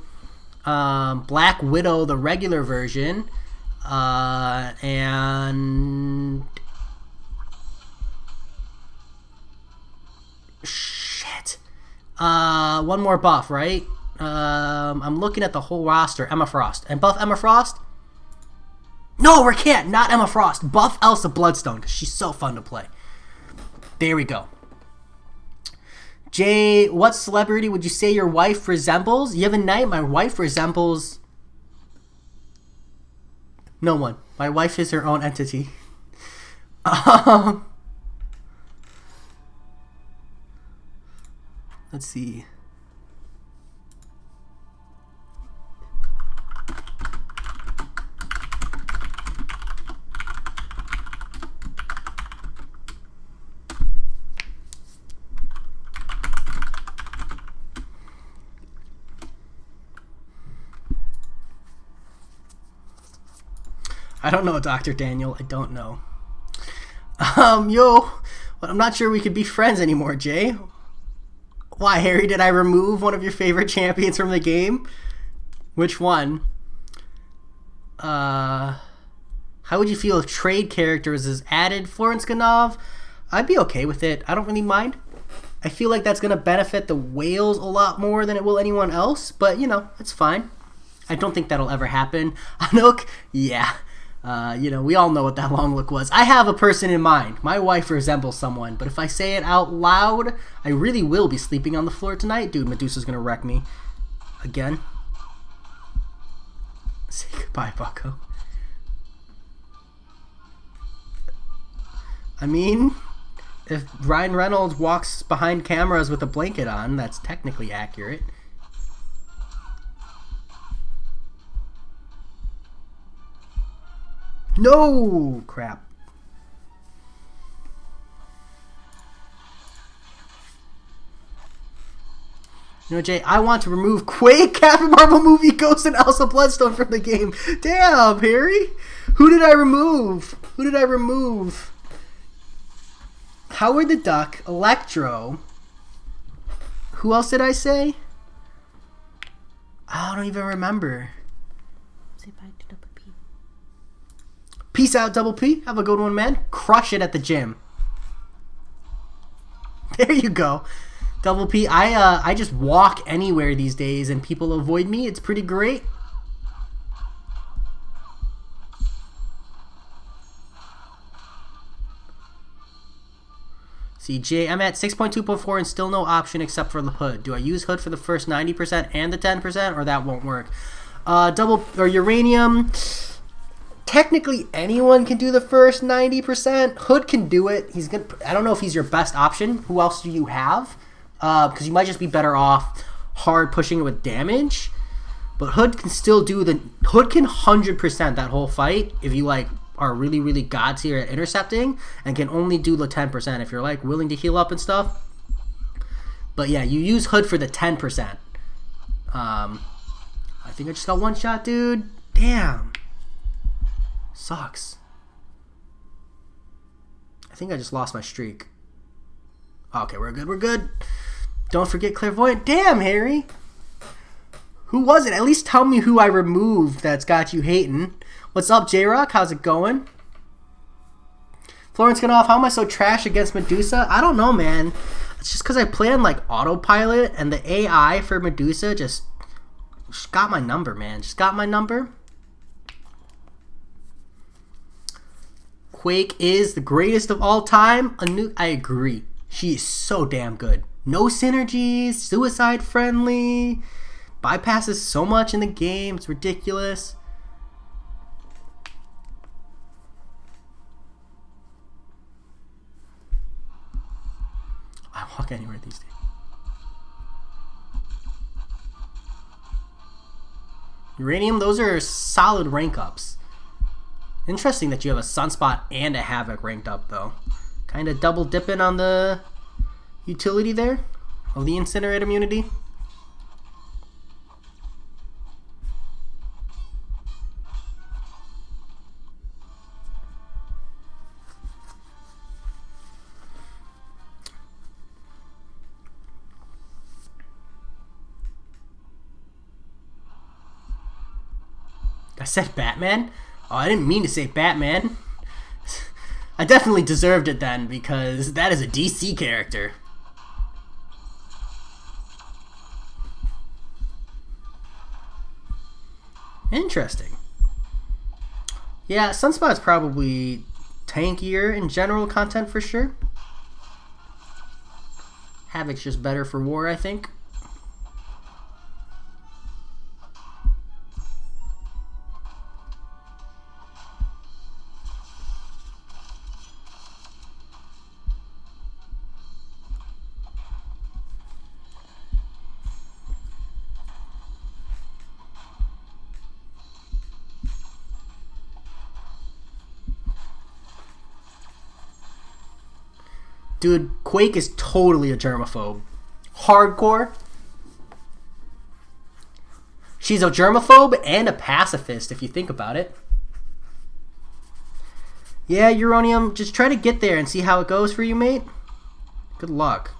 Black Widow, the regular version, and shit. One more buff, right? I'm looking at the whole roster. Emma Frost. And buff Emma Frost? No, we can't. Not Emma Frost. Buff Elsa Bloodstone, because she's so fun to play. There we go. Jay, what celebrity would you say your wife resembles? Yevon Knight, my wife resembles... no one. My wife is her own entity. Let's see. I don't know, Dr. Daniel. I don't know. Yo, but I'm not sure we could be friends anymore, Jay. Why, Harry, did I remove one of your favorite champions from the game? Which one? How would you feel if trade characters is added? Florence Ganov? I'd be okay with it. I don't really mind. I feel like that's going to benefit the whales a lot more than it will anyone else, but, you know, it's fine. I don't think that'll ever happen. Anouk? Yeah. You know, we all know what that long look was. I have a person in mind. My wife resembles someone, but if I say it out loud, I really will be sleeping on the floor tonight. Dude, Medusa's going to wreck me. Again. Say goodbye, Bucko. I mean, if Ryan Reynolds walks behind cameras with a blanket on, that's technically accurate. No! Crap. You know, Jay, I want to remove Quake, Captain Marvel movie, Ghost, and Elsa Bloodstone from the game. Damn, Harry! Who did I remove? Who did I remove? Howard the Duck, Electro. Who else did I say? I don't even remember. Say bye to Double P. Peace out, Double P. Have a good one, man. Crush it at the gym. There you go. Double P, I just walk anywhere these days and people avoid me. It's pretty great. See, Jay, I'm at 6.2.4 and still no option except for the hood. Do I use hood for the first 90% and the 10%, or that won't work? Uranium. Technically, anyone can do the first 90%. Hood can do it. I don't know if he's your best option. Who else do you have? Because you might just be better off hard pushing it with damage. But Hood can still do Hood can 100% that whole fight if you like are really, really god tier at intercepting, and can only do the 10% if you're like willing to heal up and stuff. But yeah, you use Hood for the 10%. I think I just got one shot, dude. Damn. Sucks. I think I just lost my streak. Okay, we're good, we're good. Don't forget Clairvoyant. Damn, Harry. Who was it? At least tell me who I removed that's got you hating. What's up, J-Rock? How's it going? Florence Ganov, how am I so trash against Medusa? I don't know, man. It's just because I play on, like, autopilot, and the AI for Medusa just got my number, man. Just got my number. Quake is the greatest of all time. I agree. She is so damn good. No synergies, suicide friendly, bypasses so much in the game. It's ridiculous. I walk anywhere these days. Uranium, those are solid rank ups. Interesting that you have a Sunspot and a Havoc ranked up, though. Kind of double dipping on the utility there of the Incinerate immunity. I said Batman? Oh, I didn't mean to say Batman. I definitely deserved it then, because that is a DC character. Interesting. Yeah, Sunspot is probably tankier in general content for sure. Havoc's just better for war, I think. Dude, Quake is totally a germaphobe. Hardcore. She's a germaphobe and a pacifist, if you think about it. Yeah, Uranium, just try to get there and see how it goes for you, mate. Good luck.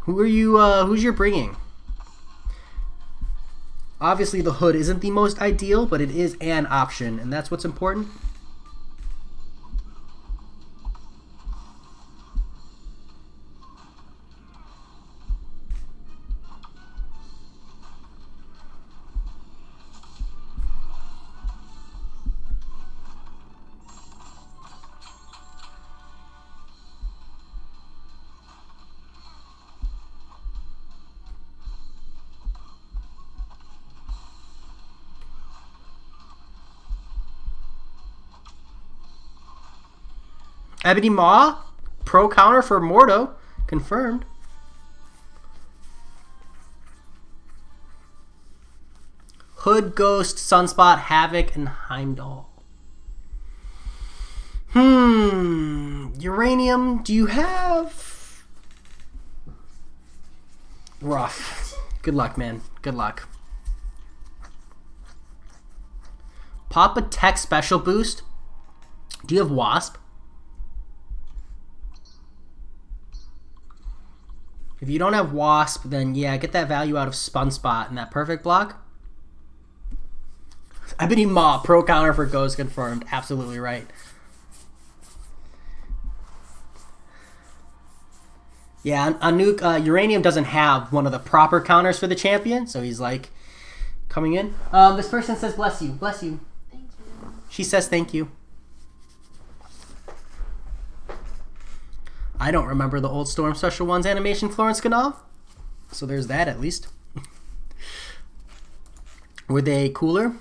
Who are you? Who's your bringing? Obviously, the hood isn't the most ideal, but it is an option, and that's what's important. Ebony Maw, pro counter for Mordo, confirmed. Hood, Ghost, Sunspot, Havoc, and Heimdall. Uranium, do you have... Rough. Good luck, man. Good luck. Pop a Tech Special Boost. Do you have Wasp? If you don't have Wasp, then yeah, get that value out of Spot and that perfect block. Ebony Maw, pro counter for Ghost, confirmed. Absolutely right. Yeah, Anuk, Uranium doesn't have one of the proper counters for the champion, so he's like coming in. This person says bless you. Bless you. Thank you. She says thank you. I don't remember the old Storm Special One's animation, Florence Canal. So there's that at least. Were they cooler?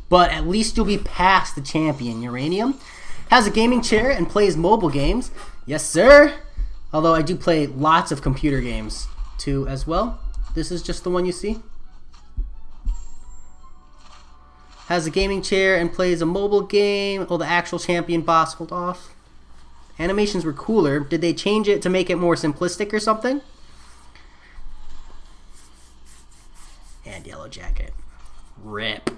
But at least you'll be past the champion. Uranium has a gaming chair and plays mobile games. Yes, sir. Although I do play lots of computer games too as well. This is just the one you see. Has a gaming chair and plays a mobile game. Oh, the actual champion boss. Hold off. Animations were cooler. Did they change it to make it more simplistic or something? And Yellow Jacket. Rip.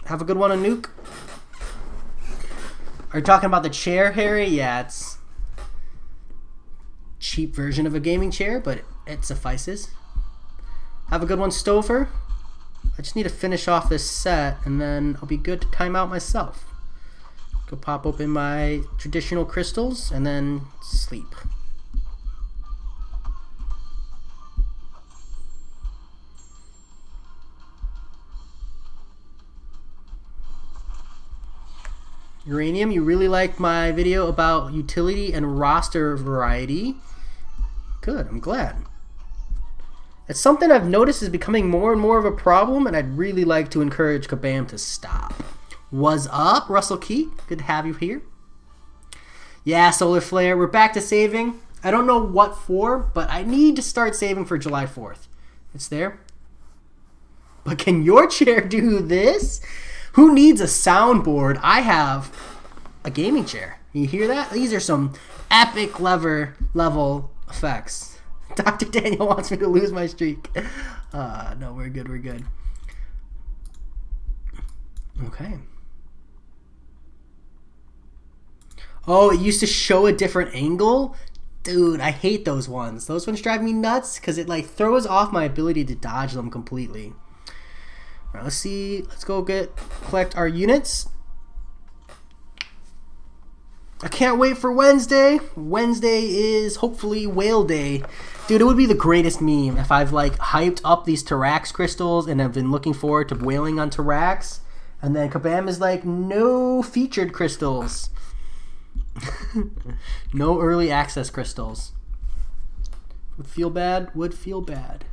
Have a good one, Anouk. Are you talking about the chair, Harry? Yeah, it's cheap version of a gaming chair, but it suffices. Have a good one, Stouffer. I just need to finish off this set, and then I'll be good to time out myself. Go pop open my traditional crystals, and then sleep. Uranium, you really liked my video about utility and roster variety. Good, I'm glad. It's something I've noticed is becoming more and more of a problem, and I'd really like to encourage Kabam to stop. What's up, Russell Key? Good to have you here. Yeah, Solar Flare, we're back to saving. I don't know what for, but I need to start saving for July 4th. It's there. But can your chair do this? Who needs a soundboard? I have a gaming chair. You hear that? These are some epic level effects. Dr. Daniel wants me to lose my streak. No, we're good. We're good. Okay. Oh, it used to show a different angle? Dude, I hate those ones. Those ones drive me nuts because it like throws off my ability to dodge them completely. All right, let's see. Let's go collect our units. I can't wait for Wednesday. Wednesday is hopefully whale day. Dude, it would be the greatest meme if I've like hyped up these Tarax crystals and I've been looking forward to whaling on Tarax. And then Kabam is like, no featured crystals. No early access crystals. Would feel bad, would feel bad.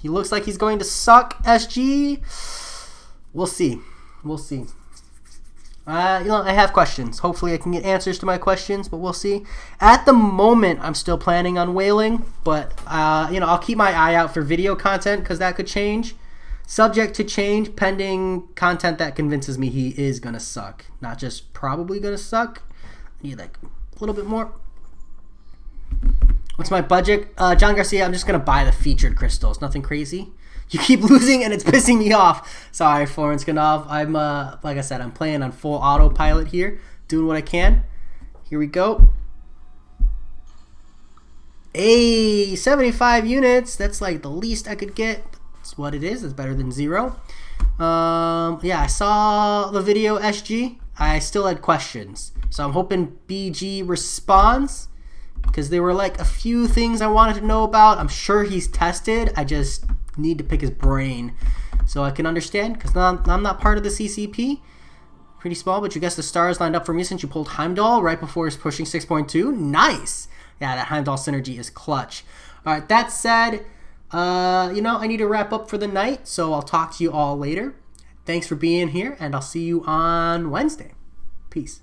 He looks like he's going to suck, SG. We'll see. We'll see. I have questions. Hopefully I can get answers to my questions, but we'll see. At the moment, I'm still planning on whaling, but, I'll keep my eye out for video content because that could change. Subject to change pending content that convinces me he is going to suck. Not just probably going to suck. I need like a little bit more. What's my budget? John Garcia, I'm just going to buy the featured crystals. Nothing crazy. You keep losing and it's pissing me off. Sorry, Florence Ganov. I'm, like I said, I'm playing on full autopilot here. Doing what I can. Here we go. Hey, 75 units. That's like the least I could get. That's what it is. It's better than 0. Yeah, I saw the video, SG. I still had questions. So I'm hoping BG responds. Because there were like a few things I wanted to know about. I'm sure he's tested. I just need to pick his brain so I can understand. Because I'm not part of the CCP. Pretty small, but you guess the stars lined up for me since you pulled Heimdall right before he's pushing 6.2. Nice! Yeah, that Heimdall synergy is clutch. All right, that said, I need to wrap up for the night. So I'll talk to you all later. Thanks for being here, and I'll see you on Wednesday. Peace.